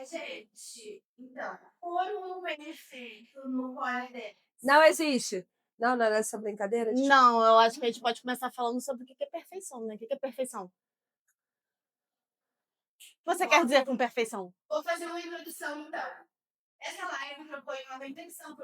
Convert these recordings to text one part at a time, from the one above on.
Gente, então, por um perfeito no Holiday. Não existe. Não, não é nessa brincadeira? Desculpa. Não, eu acho que a gente pode começar falando sobre o que é perfeição, né? O que é perfeição? O que você quer dizer com perfeição? Vou fazer uma introdução, então. Essa live propõe uma intenção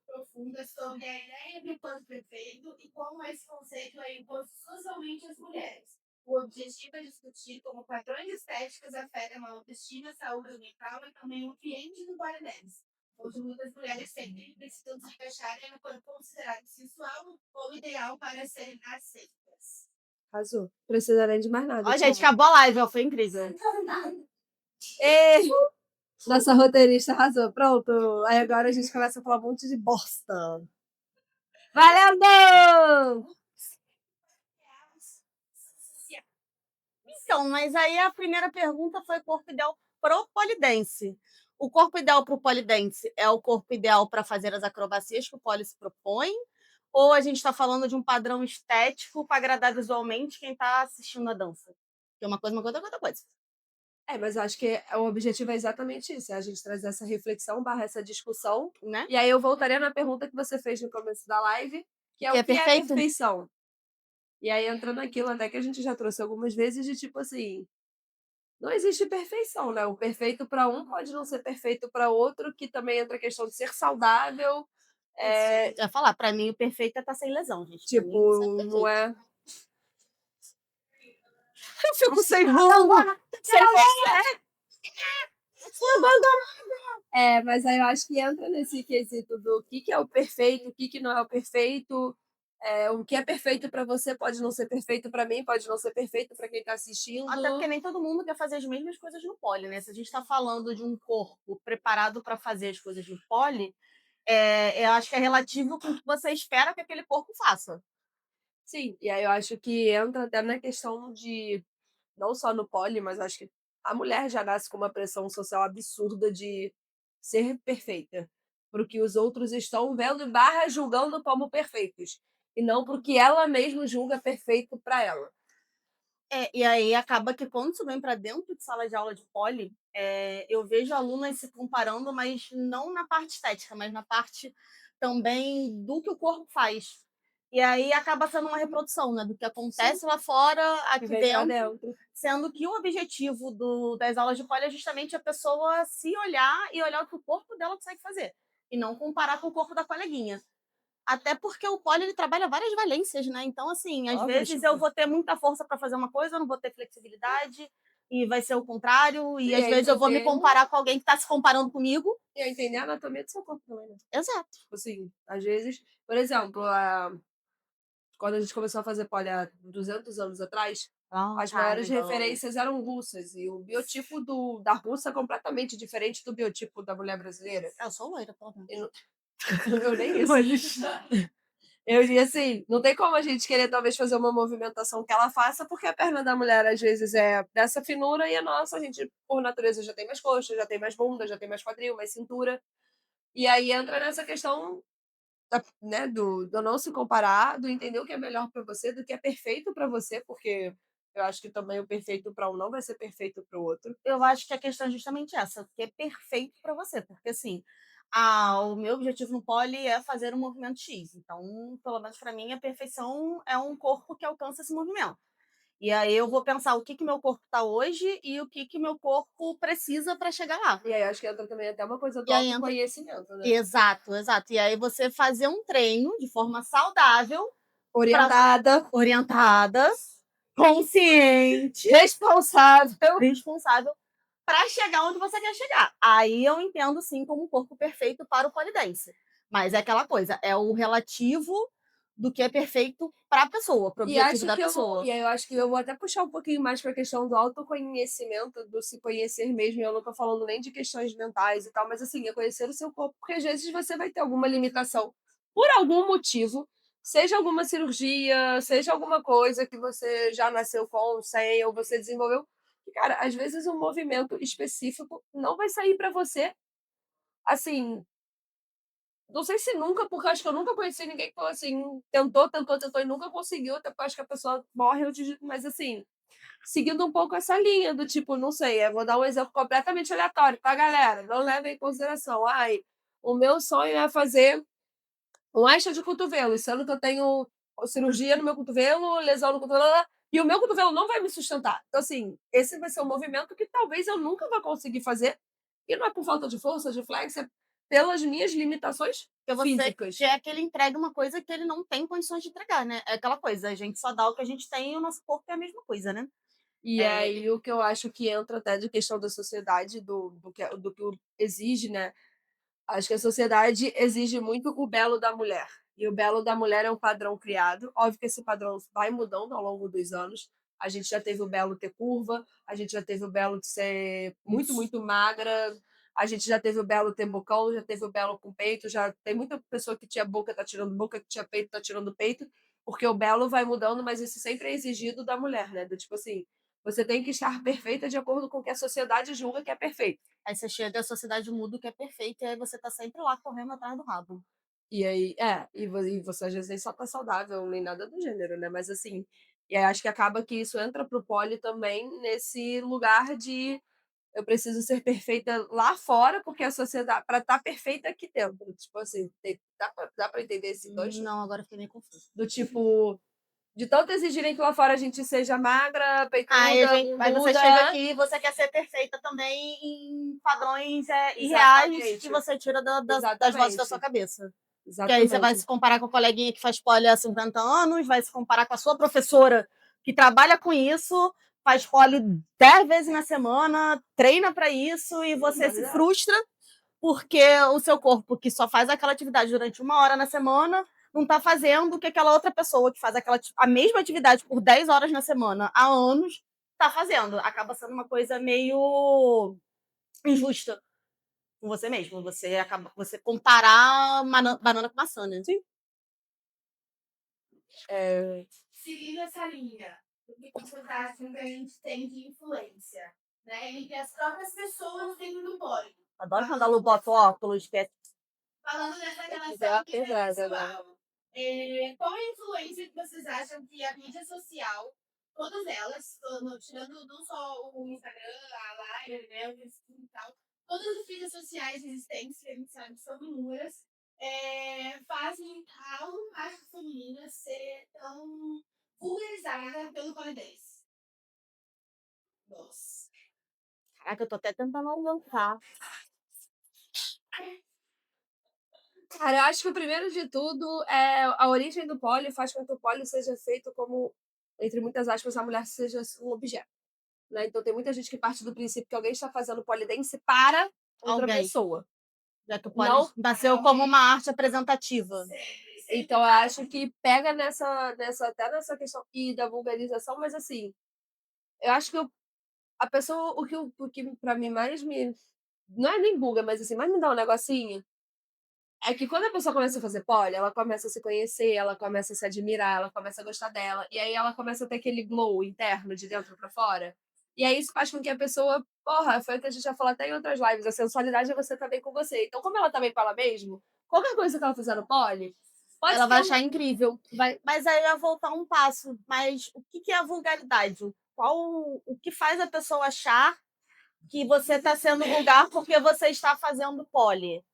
profunda sobre a ideia de plano perfeito e como esse conceito é imposto socialmente às mulheres. O objetivo é discutir como padrões estéticos afetam a autoestima, a saúde mental e também o ambiente do Guardians, onde muitas mulheres sempre precisam se encaixarem no corpo considerado sensual ou ideal para serem aceitas. Arrasou. Precisarem de mais nada. Ó, gente, acabou a live, ó, foi incrível. Ei, nossa roteirista arrasou. Pronto. Aí agora a gente começa a falar um monte de bosta. Valendo! Então, mas aí a primeira pergunta foi corpo ideal pro polidense. O corpo ideal pro polidense é o corpo ideal para fazer as acrobacias que o pole se propõe? Ou a gente está falando de um padrão estético para agradar visualmente quem está assistindo a dança? Que é uma coisa, outra coisa. Mas eu acho que o objetivo é exatamente isso, é a gente trazer essa reflexão / essa discussão, Né? E aí eu voltaria na pergunta que você fez no começo da live, que é Que o é que é perfeito? perfeição. E aí entra naquilo até que a gente já trouxe algumas vezes de tipo assim, não existe perfeição, né? O perfeito para um pode não ser perfeito para outro, que também entra a questão de ser saudável. Eu ia falar, para mim o perfeito é estar sem lesão, gente. Pra mim, Tipo, isso é não perfeito. é. Eu fico sem rumo. Sem mas aí eu acho que entra nesse quesito do que é o perfeito, o que não é o perfeito. O que é perfeito para você pode não ser perfeito para mim, pode não ser perfeito para quem está assistindo. Até porque nem todo mundo quer fazer as mesmas coisas no pole, né? Se a gente está falando de um corpo preparado para fazer as coisas no pole, eu acho que é relativo com o que você espera que aquele corpo faça. Sim, e aí eu acho que entra até na questão de, não só no pole, mas acho que a mulher já nasce com uma pressão social absurda de ser perfeita, pro que os outros estão vendo / julgando como perfeitos, e não pro que ela mesma julga perfeito para ela. E aí acaba que quando isso vem para dentro de sala de aula de pole, eu vejo alunas se comparando, mas não na parte estética, mas na parte também do que o corpo faz. E aí acaba sendo uma reprodução, né, do que acontece lá fora, aqui Vem pra dentro, dentro. sendo que o objetivo das aulas de pole é justamente a pessoa se olhar e olhar o que o corpo dela consegue fazer, e não comparar com o corpo da coleguinha. Até porque o pole ele trabalha várias valências, né? Então, assim, às vezes eu vou ter muita força para fazer uma coisa, eu não vou ter flexibilidade, e vai ser o contrário, e às vezes eu vou me comparar com alguém que está se comparando comigo. E aí entender a anatomia do seu corpo também, né? Exato. Assim, às vezes, por exemplo, quando a gente começou a fazer pole há 200 anos atrás, as maiores referências eram russas, e o biotipo da russa é completamente diferente do biotipo da mulher brasileira. Eu sou loira, pelo menos. Eu nem isso. Eu diria assim, não tem como a gente querer talvez fazer uma movimentação que ela faça, porque a perna da mulher às vezes é dessa finura e a nossa, a gente, por natureza, já tem mais coxa, já tem mais bunda, já tem mais quadril, mais cintura. E aí entra nessa questão né, do não se comparar, do entender o que é melhor para você, do que é perfeito para você, porque eu acho que também o perfeito para um não vai ser perfeito para o outro. Eu acho que a questão é justamente essa, o que é perfeito para você, porque assim, o meu objetivo no pole é fazer um movimento X. Então, pelo menos para mim, a perfeição é um corpo que alcança esse movimento. E aí eu vou pensar o que meu corpo está hoje e o que meu corpo precisa para chegar lá. E aí acho que entra também até uma coisa do E aí autoconhecimento, né? Exato. E aí você fazer um treino de forma saudável, Orientada, consciente, responsável, para chegar onde você quer chegar. Aí eu entendo sim como um corpo perfeito para o pole dance. Mas é aquela coisa, é o relativo do que é perfeito para a pessoa, para o objetivo da pessoa. E aí eu acho que eu vou até puxar um pouquinho mais para a questão do autoconhecimento, do se conhecer mesmo. Eu não tô falando nem de questões mentais e tal, mas assim, é conhecer o seu corpo, porque às vezes você vai ter alguma limitação por algum motivo, seja alguma cirurgia, seja alguma coisa que você já nasceu com, sem, ou você desenvolveu. E, cara, às vezes um movimento específico não vai sair para você assim. Não sei se nunca, porque acho que eu nunca conheci ninguém que falou assim, tentou e nunca conseguiu, até porque acho que a pessoa morre, mas assim, seguindo um pouco essa linha do tipo, não sei, eu vou dar um exemplo completamente aleatório, tá, galera? Não levem em consideração. Ai, o meu sonho é fazer um extra de cotovelo, sendo que eu tenho cirurgia no meu cotovelo, lesão no cotovelo, e o meu cotovelo não vai me sustentar. Então, assim, esse vai ser um movimento que talvez eu nunca vá conseguir fazer, e não é por falta de força, de flex, é pelas minhas limitações Porque você físicas. quer que ele entregue uma coisa que ele não tem condições de entregar, né? É aquela coisa, a gente só dá o que a gente tem e o nosso corpo é a mesma coisa, né? E aí, o que eu acho que entra até de questão da sociedade, do que exige, né? Acho que a sociedade exige muito o belo da mulher. E o belo da mulher é um padrão criado. Óbvio que esse padrão vai mudando ao longo dos anos. A gente já teve o belo ter curva, a gente já teve o belo de ser muito, muito magra, a gente já teve o belo ter bocão, já teve o belo com peito, já tem muita pessoa que tinha boca, tá tirando boca, que tinha peito, tá tirando peito, porque o belo vai mudando, mas isso sempre é exigido da mulher, né? Do tipo assim, você tem que estar perfeita de acordo com o que a sociedade julga que é perfeito. Aí você chega, a sociedade muda o que é perfeito, e aí você tá sempre lá correndo atrás do rabo. E aí, e você às vezes nem só tá saudável, nem nada do gênero, né? Mas assim, e aí acho que acaba que isso entra pro pole também nesse lugar de eu preciso ser perfeita lá fora, porque a sociedade, para estar perfeita aqui dentro. Tipo assim, dá pra entender esse gancho? Não, agora eu fiquei meio confusa. Do tipo, de tanto exigirem que lá fora a gente seja magra, Aí, peituda, aí você bunduda. chega aqui e você quer ser perfeita também em padrões irreais que Exatamente. você tira das vozes da sua Exatamente. cabeça. Que aí você vai Exatamente. se comparar com a coleguinha que faz poli há 50 anos, vai se comparar com a sua professora que trabalha com isso, faz poli 10 vezes na semana, treina para isso e você se frustra porque o seu corpo, que só faz aquela atividade durante 1 hora na semana, não está fazendo o que aquela outra pessoa que faz a mesma atividade por 10 horas na semana há anos está fazendo. Acaba sendo uma coisa meio injusta com você mesmo. Você comparar banana com maçã, né? Sim. Seguindo essa linha, o que vocês acham que a gente tem de influência, né? Entre as próprias pessoas dentro do pole. Adoro quando a Lu bota óculos, que é Falando nessa relação É verdade, pessoal, qual a influência que vocês acham que a mídia social, todas elas, tirando não só o Instagram, a live, né, o Facebook e tal, todas as mídias sociais existentes, que a gente sabe que são inúmeras, fazem a parte feminina ser tão vulgarizada pelo polidense? Nossa. Caraca, eu tô até tentando alongar. Cara, eu acho que o primeiro de tudo é a origem do pole faz com que o pole seja feito como, entre muitas aspas, a mulher seja um objeto. Né? Então tem muita gente que parte do princípio que alguém está fazendo polidense para outra Alguém. pessoa. Já que o Não. poli nasceu como uma arte apresentativa. Então eu acho que pega até nessa questão e da vulgarização, mas assim, eu acho que a pessoa, o que pra mim mais me. Não é nem buga, mas assim, mais me dá um negocinho. É que quando a pessoa começa a fazer pole, ela começa a se conhecer, ela começa a se admirar, ela começa a gostar dela. E aí ela começa a ter aquele glow interno de dentro pra fora. E aí isso faz com que a pessoa, porra, foi o que a gente já falou até em outras lives, a sensualidade é você tá bem com você. Então, como ela tá bem com ela mesma, qualquer coisa que ela fizer no pole, pode Ela ser vai achar incrível. vai. Mas aí vai voltar um passo. Mas o que é a vulgaridade? O que faz a pessoa achar que você está sendo vulgar porque você está fazendo pole?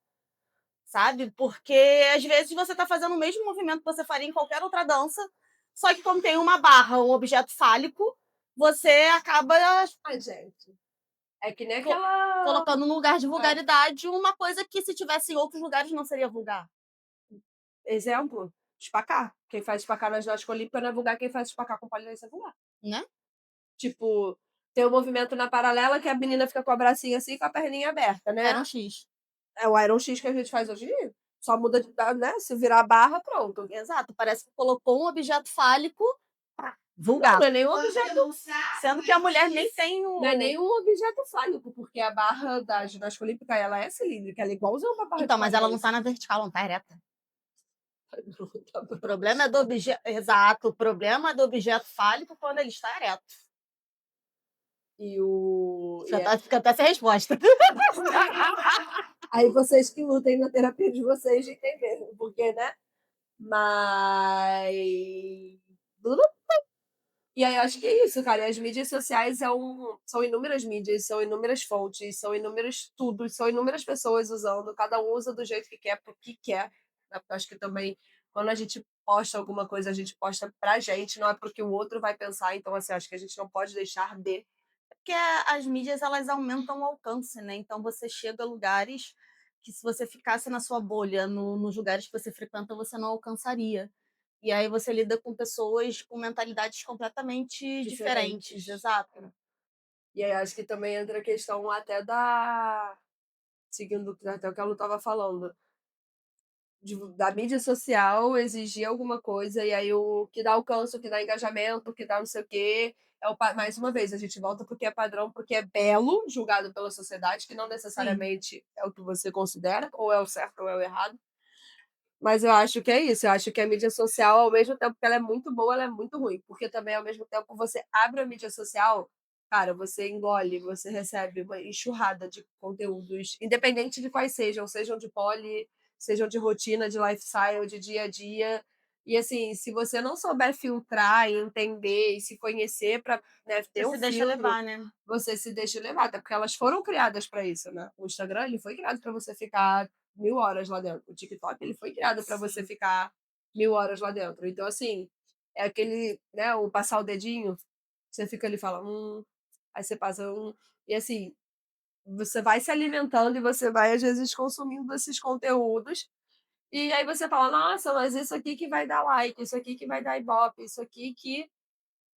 Sabe? Porque às vezes você está fazendo o mesmo movimento que você faria em qualquer outra dança, só que como tem uma barra, um objeto fálico, você acaba Ai, gente. É que nem aquela. colocando no lugar de vulgaridade uma coisa que se tivesse em outros lugares não seria vulgar. Exemplo, espacar. Quem faz espacar na ginástica olímpica não é vulgar, quem faz espacar com polidense é vulgar. Né? Tipo, tem o movimento na paralela que a menina fica com a bracinha assim com a perninha aberta, né? Era um X. É o Iron X que a gente faz hoje em dia. Só muda de, né? Se virar a barra, pronto. Exato. Parece que colocou um objeto fálico Não, vulgar. não é nenhum objeto. Sendo que a mulher nem tem Não é nenhum objeto fálico, porque a barra da ginástica olímpica ela é cilíndrica, ela é igualzinha uma barra Então, de mas ela não polidense. tá na vertical, não tá ereta. Tá O problema é do objeto. Exato. O problema é do objeto fálico quando ele está ereto. E o. Fica até sem resposta. Aí vocês que lutem na terapia de vocês de entender, porque, né? Mas. E aí, acho que é isso, cara. E as mídias sociais são inúmeras mídias, são inúmeras fontes, são inúmeros tudo, são inúmeras pessoas usando, cada um usa do jeito que quer, porque quer. Né? Porque eu acho que também, quando a gente posta alguma coisa, a gente posta pra gente, não é porque o outro vai pensar. Então, assim, acho que a gente não pode deixar de. Porque as mídias, elas aumentam o alcance, né? Então você chega a lugares que, se você ficasse na sua bolha, nos lugares que você frequenta, você não alcançaria. E aí você lida com pessoas com mentalidades completamente diferentes, exato. E aí, acho que também entra a questão até da. Seguindo até o que a Lu estava falando, da mídia social exigir alguma coisa, e aí o que dá alcance, o que dá engajamento, o que dá não sei o quê. Mais uma vez, a gente volta porque é padrão, porque é belo, julgado pela sociedade, que não necessariamente é o que você considera, ou é o certo ou é o errado. Mas eu acho que é isso. Eu acho que a mídia social, ao mesmo tempo que ela é muito boa, ela é muito ruim. Porque também, ao mesmo tempo, você abre a mídia social, cara, você engole, você recebe uma enxurrada de conteúdos, independente de quais sejam de poli, sejam de rotina, de lifestyle, de dia a dia. E assim, se você não souber filtrar e entender e se conhecer para, né, ter Você um se deixa filtro, levar, né? você se deixa levar, até porque elas foram criadas para isso, né? O Instagram, ele foi criado para você ficar 1000 horas lá dentro. O TikTok, ele foi criado para você ficar 1000 horas lá dentro. Então, assim, é aquele, né, o passar o dedinho, você fica ali e fala, aí você passa e assim, você vai se alimentando e você vai, às vezes, consumindo esses conteúdos, e aí você fala, nossa, mas isso aqui que vai dar like, isso aqui que vai dar ibope, isso aqui que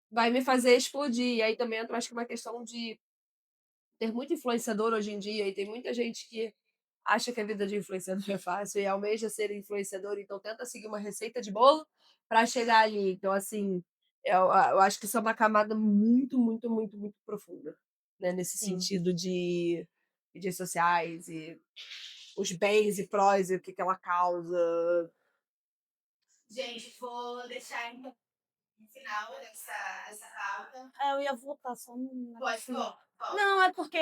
vai me fazer explodir. E aí também entra, acho que uma questão de ter muito influenciador hoje em dia, e tem muita gente que acha que a vida de influenciador é fácil e almeja ser influenciador, então tenta seguir uma receita de bolo para chegar ali. Então, assim, eu acho que isso é uma camada muito, muito, muito, muito profunda, né? Nesse Sim. sentido de mídias sociais e os bens e prós e o que, que ela causa. Gente, vou deixar então no final essa pauta. Eu ia voltar só um. Pode, pode. Não, é porque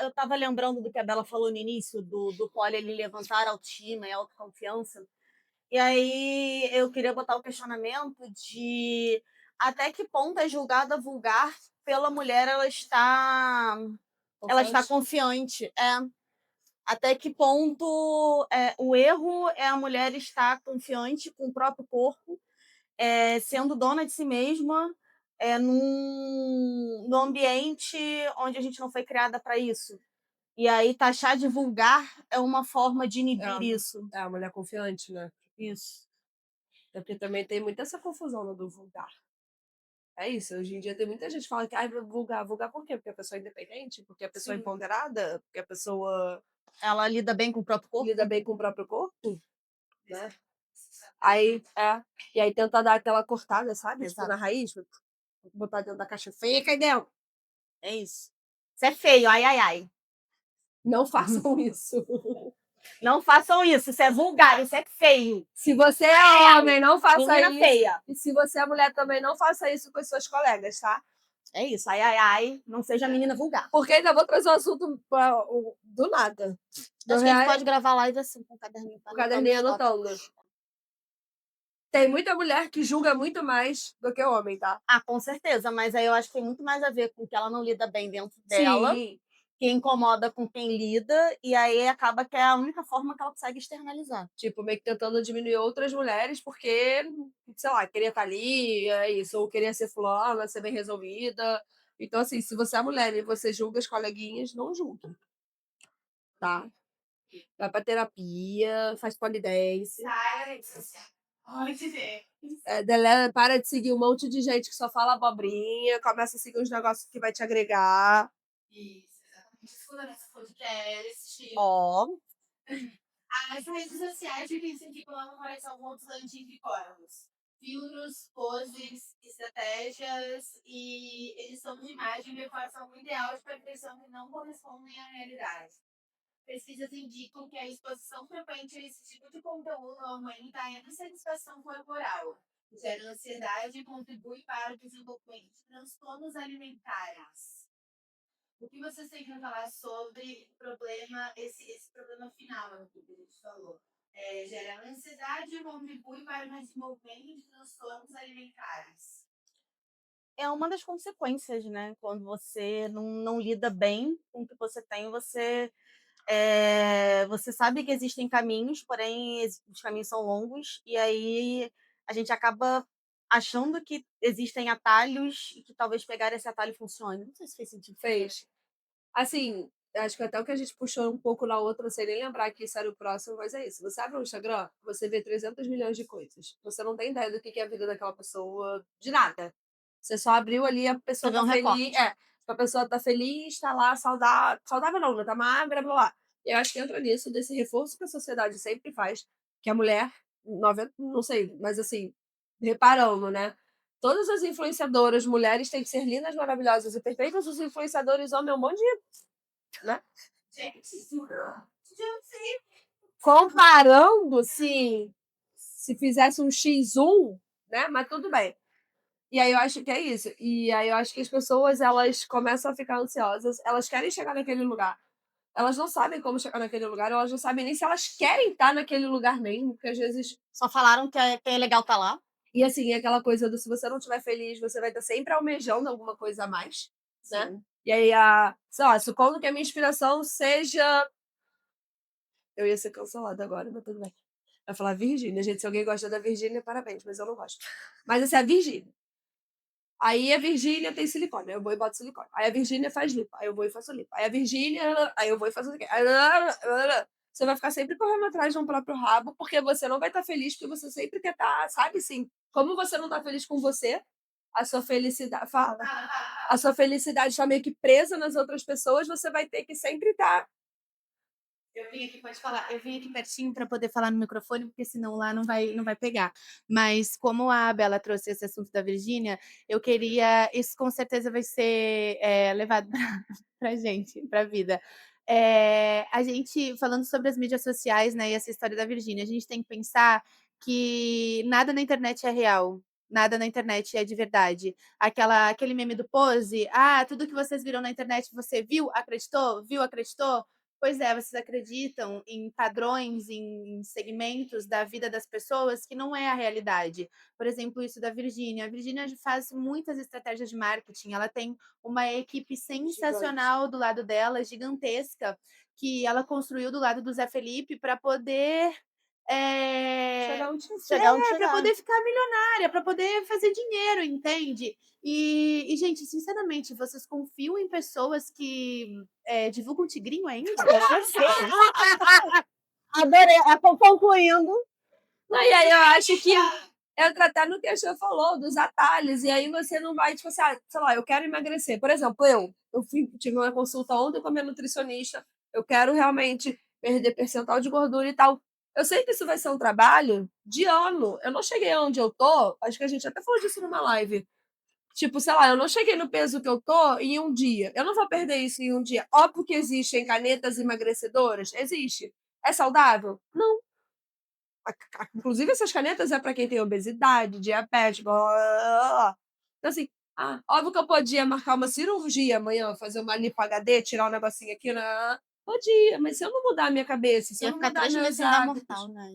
eu estava lembrando do que a Bela falou no início, do pole ele levantar a autoestima e a autoconfiança. E aí eu queria botar o questionamento de até que ponto é julgada vulgar pela mulher ela está confiante. Até que ponto o erro é a mulher estar confiante com o próprio corpo, sendo dona de si mesma, num ambiente onde a gente não foi criada para isso. E aí taxar de vulgar é uma forma de inibir isso. É a mulher confiante, né? Isso. É porque também tem muita essa confusão, né, do vulgar. É isso, hoje em dia tem muita gente que fala que vulgar, vulgar por quê? Porque a pessoa é independente, porque a pessoa é Sim. empoderada, porque a pessoa Ela lida bem com o próprio corpo? lida bem com o próprio corpo, né? Aí, e aí tenta dar aquela cortada, sabe? Tipo, Exato. na raiz, botar dentro da caixa feia, cai dentro. É isso. Isso é feio, ai, ai, ai. Não façam isso. Não façam isso é vulgar, isso é feio. Se você é homem, não faça Menina isso. feia. E se você é mulher também, não faça isso com as suas colegas, tá? É isso, ai, ai, ai. Não seja menina vulgar. Porque ainda vou trazer um assunto do nada. Acho que a gente pode gravar live assim, com o caderninho. O caderninho anotando. Tem muita mulher que julga muito mais do que homem, tá? Com certeza, mas aí eu acho que tem muito mais a ver com que ela não lida bem dentro dela, Sim. que incomoda com quem lida, e aí acaba que é a única forma que ela consegue externalizar. Tipo, meio que tentando diminuir outras mulheres porque, sei lá, queria estar ali, é isso, ou queria ser fulana, ser bem resolvida. Então, assim, se você é mulher e você julga as coleguinhas, não julga. Tá? Vai pra terapia, faz polidense. Sai da rede social. Pode ver. Para de seguir um monte de gente que só fala abobrinha, começa a seguir uns negócios que vai te agregar. Isso, exatamente. Escuta nosso podcast. Ó, As redes sociais dizem que colaboração com outros anticorpos. Filtros, poses, estratégias e edição de imagem reforçam um ideal de perfeição que não correspondem à realidade. Pesquisas indicam que a exposição frequente a esse tipo de conteúdo aumenta a insatisfação corporal, gera ansiedade e contribui para o desenvolvimento de transtornos alimentares. O que vocês têm para falar sobre o problema, esse problema final aqui que a gente falou? Gera ansiedade e contribui para o desenvolvimento de transtornos alimentares. É uma das consequências, né, quando você não lida bem com o que você tem, você sabe que existem caminhos, porém os caminhos são longos, e aí a gente acaba achando que existem atalhos e que talvez pegar esse atalho funcione. Não sei se fez sentido. Fez. Assim, acho que até o que a gente puxou um pouco na outra, sem nem lembrar que isso era o próximo, mas é isso. Você abre o Instagram, você vê 300 milhões de coisas. Você não tem ideia do que é a vida daquela pessoa, de nada. Você só abriu ali, a Você pessoa vê tá um feliz. recorte. É, a pessoa tá feliz, tá lá saudável. Saudável não, né? Tá magra, blá blá. E eu acho que entra nisso, desse reforço que a sociedade sempre faz, que a mulher, 90, não sei, mas assim, reparando, né? Todas as influenciadoras mulheres têm que ser lindas, maravilhosas e perfeitas. Os influenciadores homens é um monte de, né? Gente, Comparando se fizesse um X1, né? Mas tudo bem. E aí eu acho que é isso. E aí eu acho que as pessoas, elas começam a ficar ansiosas, elas querem chegar naquele lugar. Elas não sabem como chegar naquele lugar, elas não sabem nem se elas querem estar naquele lugar mesmo, porque às vezes. Só falaram que é legal estar lá. E assim, é aquela coisa do se você não estiver feliz, você vai estar sempre almejando alguma coisa a mais, né? Sim. E aí, sei lá, supondo que a minha inspiração seja. Eu ia ser cancelada agora, mas tudo bem. Vai falar Virgínia. Gente, se alguém gosta da Virgínia, parabéns, mas eu não gosto. Mas essa é a Virgínia. Aí a Virgínia tem silicone, aí eu vou e boto silicone. Aí a Virgínia faz lipo, aí eu vou e faço lipo. Aí a Virgínia, aí eu vou e faço o quê? Você vai ficar sempre correndo atrás de um próprio rabo, porque você não vai estar feliz, porque você sempre quer estar, sabe assim? Como você não está feliz com você, a sua felicidade. Fala. A sua felicidade está meio que presa nas outras pessoas, você vai ter que sempre estar. Eu vim aqui, pode falar. Eu vim aqui pertinho para poder falar no microfone, porque senão lá não vai pegar. Mas como a Bela trouxe esse assunto da Virgínia, eu queria. Isso com certeza vai ser levado para gente, para a vida. A gente, falando sobre as mídias sociais, né, e essa história da Virgínia, a gente tem que pensar que nada na internet é real. Nada na internet é de verdade. Aquele meme do pose, tudo que vocês viram na internet, você viu, acreditou? Viu, acreditou? Pois é, vocês acreditam em padrões, em segmentos da vida das pessoas que não é a realidade. Por exemplo, isso da Virgínia. A Virgínia faz muitas estratégias de marketing, ela tem uma equipe sensacional do lado dela, gigantesca, que ela construiu do lado do Zé Felipe para poder Chegar onde Chegar onde para chegar. poder ficar milionária, para poder fazer dinheiro, entende? E, gente, sinceramente, vocês confiam em pessoas que divulgam tigrinho ainda? Adorei. Concluindo, Não, e aí eu acho que entra até no que a Xê falou, dos atalhos, e aí você não vai, tipo assim, sei lá, eu quero emagrecer. Por exemplo, tive uma consulta ontem com a minha nutricionista, eu quero realmente perder percentual de gordura e tal. Eu sei que isso vai ser um trabalho de ano. Eu não cheguei onde eu tô, acho que a gente até falou disso numa live. Tipo, sei lá, eu não cheguei no peso que eu tô em um dia. Eu não vou perder isso em um dia. Óbvio que existem canetas emagrecedoras. Existe. É saudável? Não. Inclusive, essas canetas é para quem tem obesidade, diabetes, blá, blá, blá, blá. Então, assim, óbvio que eu podia marcar uma cirurgia amanhã, fazer uma lipo HD, tirar um negocinho aqui, né? Podia, mas se eu não mudar a minha cabeça, se eu ia não ficar mudar 3 meses meus sem dar hábitos. mortal, né?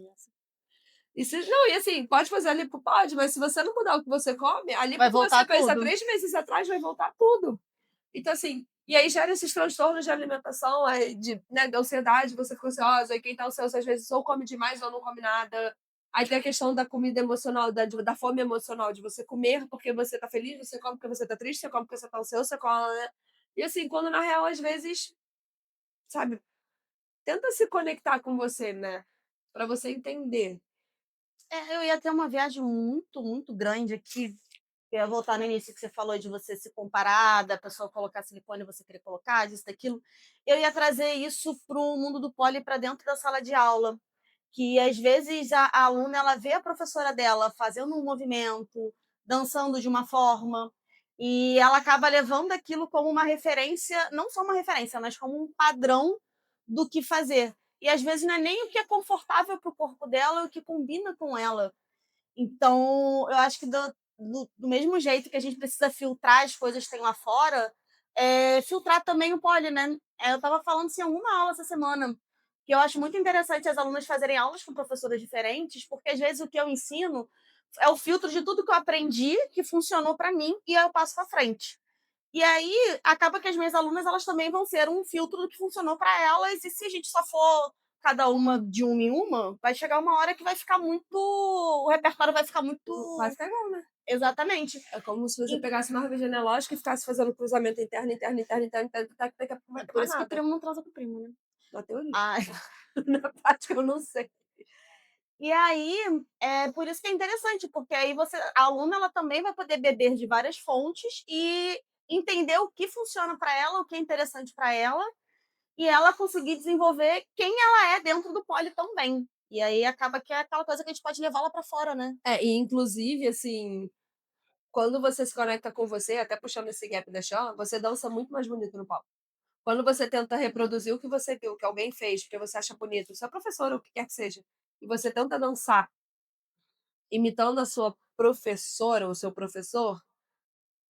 Não, e assim, pode fazer a lipo? Pode, mas se você não mudar o que você come, a lipo Vai que você voltar fez há tudo. 3 meses atrás vai voltar tudo. Então, assim, e aí gera esses transtornos de alimentação, aí né, de ansiedade, você fica ansiosa, e quem tá ansioso às vezes ou come demais ou não come nada. Aí tem a questão da comida emocional, da fome emocional, de você comer porque você tá feliz, você come porque você tá triste, você come porque você tá ansioso, você come, né? E assim, quando na real, às vezes, sabe, tenta se conectar com você, né? Pra você entender. Eu ia ter uma viagem muito, muito grande aqui. Eu ia voltar no início que você falou de você se comparar, da pessoa colocar silicone e você querer colocar, disso, daquilo. Eu ia trazer isso para o mundo do poli para dentro da sala de aula. Que às vezes a aluna ela vê a professora dela fazendo um movimento, dançando de uma forma, e ela acaba levando aquilo como uma referência, não só uma referência, mas como um padrão do que fazer. E às vezes não é nem o que é confortável para o corpo dela, o que combina com ela. Então, eu acho que do mesmo jeito que a gente precisa filtrar as coisas que tem lá fora, filtrar também o poli, né? Eu estava falando isso em alguma aula essa semana, que eu acho muito interessante as alunas fazerem aulas com professoras diferentes, porque às vezes o que eu ensino é o filtro de tudo que eu aprendi, que funcionou para mim, e aí eu passo para frente. E aí, acaba que as minhas alunas, elas também vão ser um filtro do que funcionou para elas, e se a gente só for cada uma de uma em uma, vai chegar uma hora que vai ficar muito o repertório vai ficar muito Vai ficar igual, né? exatamente. É como se você pegasse uma árvore genealógica e ficasse fazendo cruzamento interno, interno, interno, interno, interno, até que daqui a pouco não vai ter Por mais isso que o nada. primo não transa com o primo, né? Na teoria. Ai. Na prática eu não sei. E aí, é por isso que é interessante, porque aí a aluna ela também vai poder beber de várias fontes e entender o que funciona para ela, o que é interessante para ela, e ela conseguir desenvolver quem ela é dentro do poli também. E aí acaba que é aquela coisa que a gente pode levar lá para fora, né? E inclusive, assim, quando você se conecta com você, até puxando esse gap da chão, você dança muito mais bonito no palco. Quando você tenta reproduzir o que você viu, que alguém fez, porque você acha bonito, seu professor, ou o que quer que seja, e você tenta dançar imitando a sua professora ou seu professor,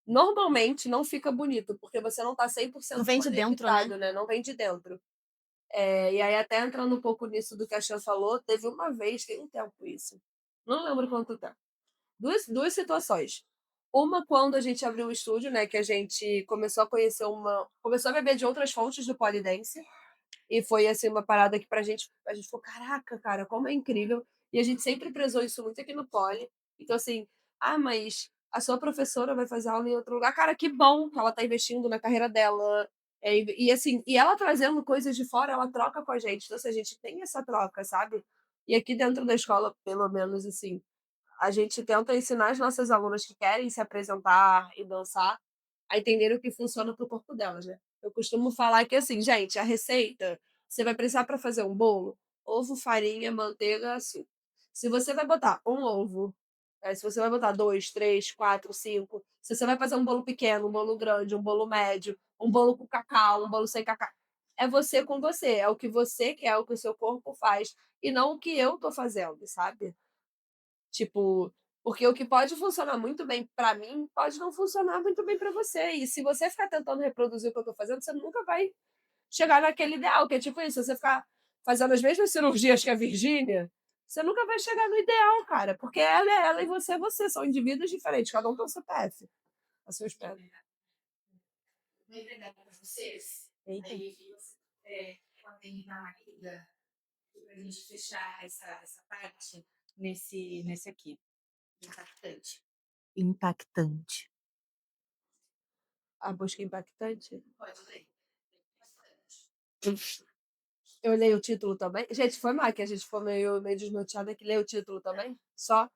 normalmente não fica bonito, porque você não tá 100% Não vem de dentro, conectado, né? né? Não vem de dentro. E aí, até entrando um pouco nisso do que a Chan falou, teve uma vez, tem um tempo isso. Não lembro quanto tempo. Duas situações. Uma, quando a gente abriu o estúdio, né? Que a gente começou a conhecer começou a beber de outras fontes do polidense. E foi, assim, uma parada que a gente ficou, caraca, cara, como é incrível. E a gente sempre prezou isso muito aqui no Poli. Então, assim, mas a sua professora vai fazer aula em outro lugar. Cara, que bom que ela tá investindo na carreira dela. Assim, e ela trazendo coisas de fora, ela troca com a gente. Então, assim, a gente tem essa troca, sabe? E aqui dentro da escola, pelo menos, assim, a gente tenta ensinar as nossas alunas que querem se apresentar e dançar a entender o que funciona para o corpo delas, né? Eu costumo falar que, assim, gente, a receita, você vai precisar para fazer um bolo, ovo, farinha, manteiga, açúcar. Se você vai botar um ovo, se você vai botar dois, três, quatro, cinco, se você vai fazer um bolo pequeno, um bolo grande, um bolo médio, um bolo com cacau, um bolo sem cacau, é você com você, é o que você quer, é o que o seu corpo faz, e não o que eu tô fazendo, sabe? Tipo, porque o que pode funcionar muito bem pra mim, pode não funcionar muito bem pra você. E se você ficar tentando reproduzir o que eu tô fazendo, você nunca vai chegar naquele ideal, que é tipo isso, se você ficar fazendo as mesmas cirurgias que a Virgínia, você nunca vai chegar no ideal, cara, porque ela é ela e você é você, são indivíduos diferentes, cada um tem o CPF, a seus pés. Vou entregar para vocês. Eita. Aí, quando terminar a liga, para a gente fechar essa parte Nesse aqui. impactante. Impactante. A busca impactante. Pode ler. Eu leio o título também. Gente, foi mal que a gente ficou meio desnorteada que leu o título também? Só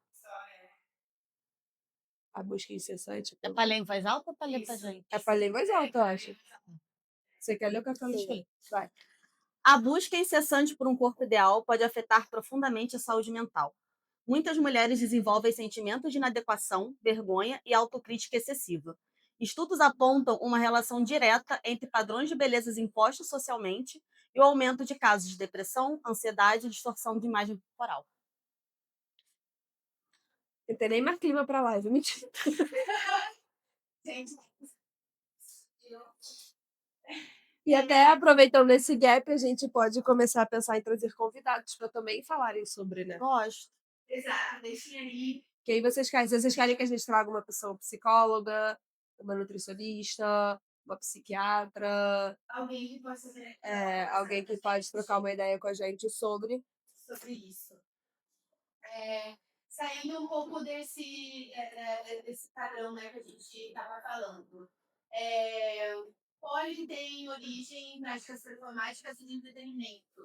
a busca incessante. É pra ler em voz alta ou pra ler pra gente? É pra ler em voz alta, eu acho. Você quer ler o que eu leio? Vai. A busca incessante por um corpo ideal pode afetar profundamente a saúde mental. Muitas mulheres desenvolvem sentimentos de inadequação, vergonha e autocrítica excessiva. Estudos apontam uma relação direta entre padrões de beleza impostos socialmente e o aumento de casos de depressão, ansiedade e distorção de imagem corporal. Não tem nem mais clima pra live, mentira. Gente, E até aproveitando esse gap, a gente pode começar a pensar em trazer convidados para também falarem sobre, né? Gosto. exato, deixem aí. Que aí vocês querem, se vocês querem que a gente traga uma pessoa psicóloga, uma nutricionista, uma psiquiatra, Alguém que possa ver alguém que pode trocar uma ideia com a gente sobre. isso. Saindo um pouco desse padrão, né, que a gente estava falando. Poli tem origem em práticas performáticas e de entretenimento.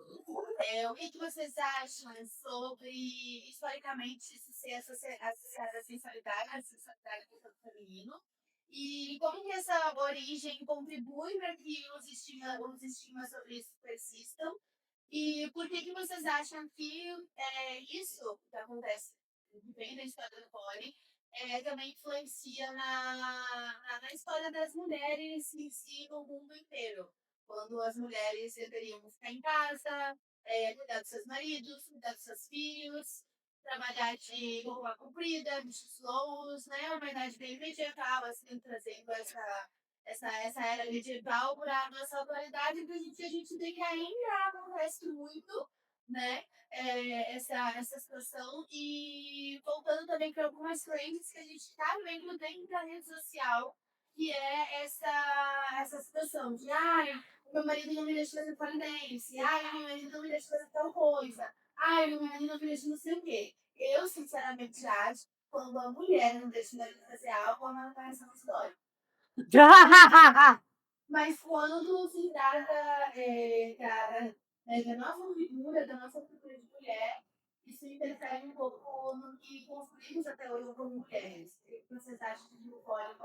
O que vocês acham sobre, historicamente, isso ser associado à sensualidade do feminino? E como que essa origem contribui para que os estigmas sobre isso persistam? E por que vocês acham que isso que acontece, que vem da história do Poli, também influencia na história das mulheres em si no mundo inteiro? Quando as mulheres deveriam ficar em casa, cuidar dos seus maridos, cuidar dos seus filhos, trabalhar de roupa comprida, bichos longos, né? Uma verdade bem medieval, assim, trazendo essa era medieval para a nossa atualidade, que a gente vê que ainda acontece muito, né? Essa situação e voltando também para algumas trends que a gente está vendo dentro da rede social, que é essa situação de ai, o meu marido não me deixa fazer polidense, ai, o meu marido não me deixa fazer tal coisa, ai, o meu marido não me deixa não sei o quê. Eu, sinceramente, acho que quando a mulher não deixa o marido fazer algo, ela não tá essa história. Mas quando se trata da nossa cultura de mulher, isso interfere um pouco no que construímos até hoje como mulheres. O que vocês acham que o pode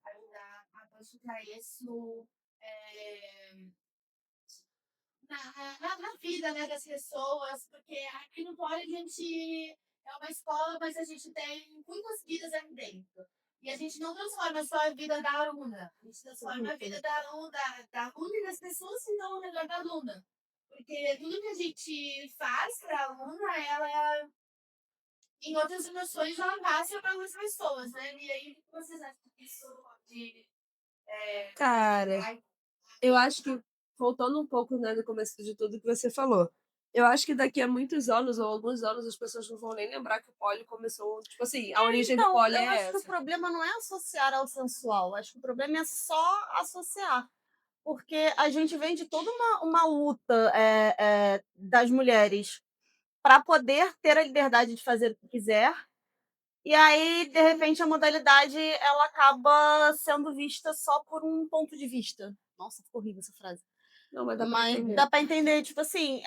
ajudar a modificar isso na vida, né, das pessoas? Porque aqui no Poli a gente é uma escola, mas a gente tem muitas vidas aqui dentro. E a gente não transforma só a vida da aluna, a gente transforma a vida da aluna e das pessoas que estão ao redor da aluna. Porque tudo que a gente faz para a aluna, ela, em outras dimensões, ela passa para outras pessoas, né? E aí, o que vocês acham disso? Cara, eu acho que, voltando um pouco, né, no começo de tudo que você falou, eu acho que daqui a muitos anos, ou alguns anos, as pessoas não vão nem lembrar que o poli começou, tipo assim, a origem do Então, poli eu é acho que o essa. problema não é associar ao sensual, acho que o problema é só associar. Porque a gente vem de toda uma luta das mulheres para poder ter a liberdade de fazer o que quiser. E aí, de repente, a modalidade ela acaba sendo vista só por um ponto de vista. Nossa, ficou horrível essa frase. Não, mas dá pra Mas entender. dá pra entender, tipo assim,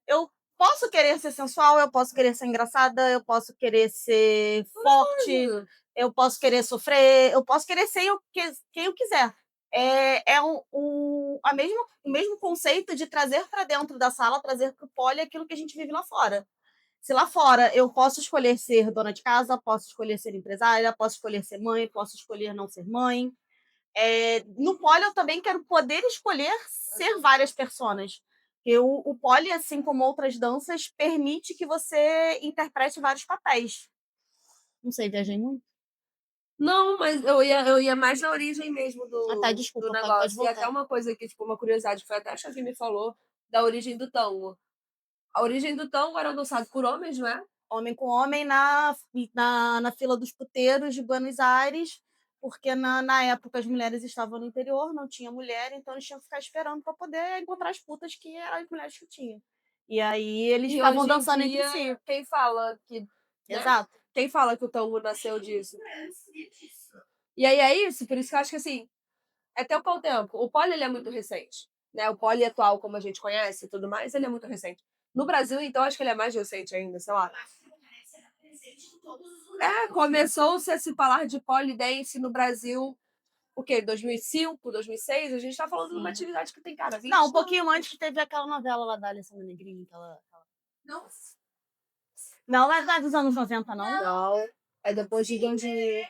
eu posso querer ser sensual, eu posso querer ser engraçada, eu posso querer ser forte, eu posso querer sofrer, eu posso querer ser quem eu quiser. É o mesmo conceito de trazer para dentro da sala, trazer para o poli aquilo que a gente vive lá fora. Se lá fora eu posso escolher ser dona de casa, posso escolher ser empresária, posso escolher ser mãe, posso escolher não ser mãe. No poli eu também quero poder escolher ser várias personas. Porque o poli, assim como outras danças, permite que você interprete vários papéis. Não sei, viajei muito? Não, mas eu ia mais na origem mesmo Ah, tá, do desculpa, pode negócio. E até voltar. uma coisa que, tipo, uma curiosidade, foi até a Xavi me falou da origem do tango. A origem do tango era dançado por homens, não é? Homem com homem na fila dos puteiros de Buenos Aires, porque na época as mulheres estavam no interior, não tinha mulher, então eles tinham que ficar esperando para poder encontrar as putas que eram as mulheres que tinham. E aí eles E ficavam hoje em dançando entre dia, si. quem fala que, né? Exato. Quem fala que o tango nasceu disso? E aí é isso, por isso que eu acho que assim, é até qual tempo? O pole ele é muito recente, né? O pole atual, como a gente conhece e tudo mais, ele é muito recente. No Brasil, então, acho que ele é mais recente ainda, sei lá. Começou-se a se falar de pole dance no Brasil, o quê? 2005, 2006? A gente tá falando de uma atividade que tem, cara, 20 Não, um pouquinho anos. antes que teve aquela novela lá da Alessandra Negrini. Não. Não é dos anos 90, não? Não, é depois de 2000.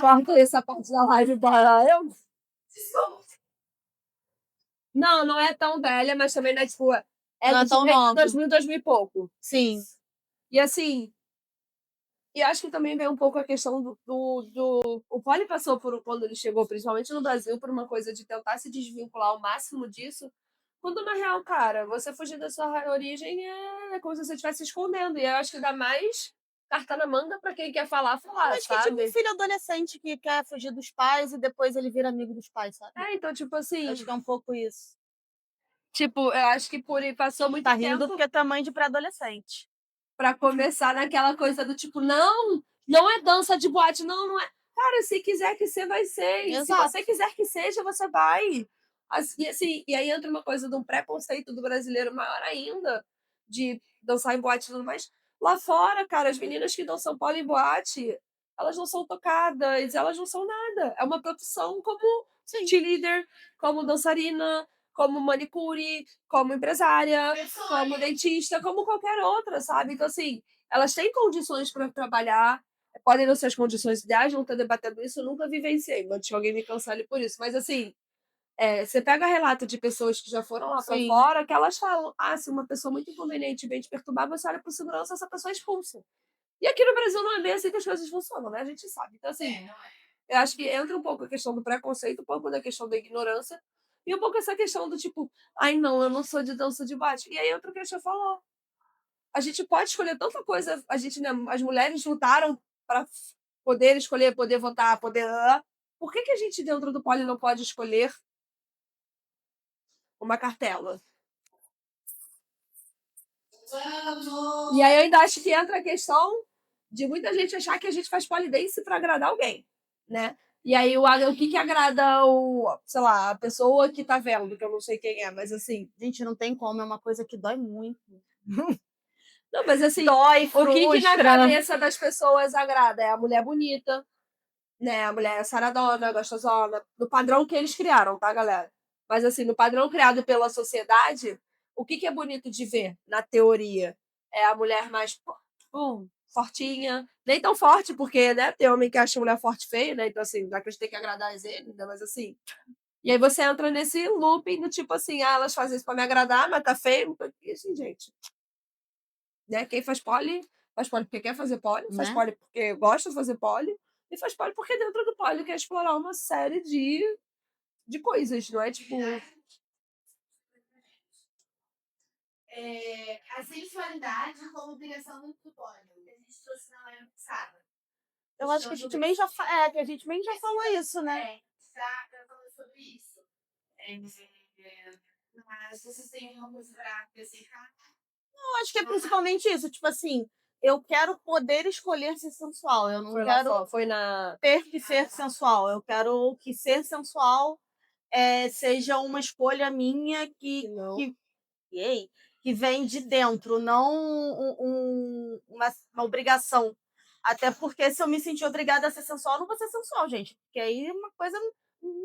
Corta essa parte da live para eu. Não, não é tão velha, mas também não é tipo. É Não é tão nova. 2000, 2000 e pouco. Sim. E assim. E acho que também vem um pouco a questão do. O Poli passou por, quando ele chegou, principalmente no Brasil, por uma coisa de tentar se desvincular ao máximo disso. Quando na real, cara, você fugir da sua origem é como se você estivesse escondendo. E eu acho que dá mais carta na manga pra quem quer falar, Mas que tipo sabe? um filho adolescente que quer fugir dos pais e depois ele vira amigo dos pais, sabe? Então, tipo assim. Acho que é um pouco isso. Tipo, eu acho que passou muito Tá tempo rindo porque é tamanho de pré-adolescente. pra começar naquela coisa do tipo, não, não é dança de boate, não, não é. Cara, se quiser que você vai ser. E se Exato. você quiser que seja, você vai. Assim, e aí entra uma coisa de um preconceito do brasileiro maior ainda, de dançar em boate e tudo mais. Lá fora, cara, as meninas que dançam polo em boate, elas não são tocadas, elas não são nada. É uma profissão como cheerleader, como dançarina, como manicure, como empresária, como dentista, como qualquer outra, sabe? Então, assim, elas têm condições para trabalhar, podem não ser as condições ideais, não estou debatendo isso, eu nunca vivenciei, antes que alguém me cancele por isso, mas assim, você pega relato de pessoas que já foram lá para fora, que elas falam, se uma pessoa muito inconveniente vem te perturbar, você olha por segurança, essa pessoa é expulsa. E aqui no Brasil não é bem assim que as coisas funcionam, né? A gente sabe. Então, assim, eu acho que entra um pouco a questão do preconceito, um pouco da questão da ignorância, E um pouco essa questão do tipo, ai não, eu não sou de dança de bate. E aí outro que a gente falou, a gente pode escolher tanta coisa, a gente, né, as mulheres lutaram para poder escolher, poder votar, poder. Por que a gente dentro do pole não pode escolher uma cartela? E aí eu ainda acho que entra a questão de muita gente achar que a gente faz polidense para agradar alguém, né? E aí o que agrada sei lá, a pessoa que tá vendo, que eu não sei quem é, mas assim. Gente, não tem como, é uma coisa que dói muito. Não, mas assim, Dói, o que na frustra. cabeça das pessoas agrada? É a mulher bonita, né? A mulher saradona, gostosona, no padrão que eles criaram, tá, galera? Mas assim, no padrão criado pela sociedade, o que é bonito de ver, na teoria? É a mulher mais fortinha, nem tão forte, porque, né, tem homem que acha a mulher forte feia, né? Então, assim, já que a gente tem que agradar ele, né? Mas assim. E aí você entra nesse looping do tipo assim, ah, elas fazem isso pra me agradar, mas tá feio. E assim, gente. Né? Quem faz pole porque quer fazer pole, faz Né? pole porque gosta de fazer pole, e faz pole porque dentro do pole quer explorar uma série de coisas, não é? Tipo, A sensualidade como obrigação do pole. Que a gente trouxe na live passada. Eu acho que a gente meio já, que a gente meio já falou isso, né? Já falou sobre isso. Mas vocês têm alguma coisa pra acrescentar? Eu acho que é principalmente isso, tipo assim, eu quero poder escolher ser sensual, eu não foi quero lá, foi na. ter que ser sensual, eu quero que ser sensual seja uma escolha minha que vem de dentro, não uma obrigação. Até porque se eu me sentir obrigada a ser sensual, eu não vou ser sensual, gente. Porque aí uma coisa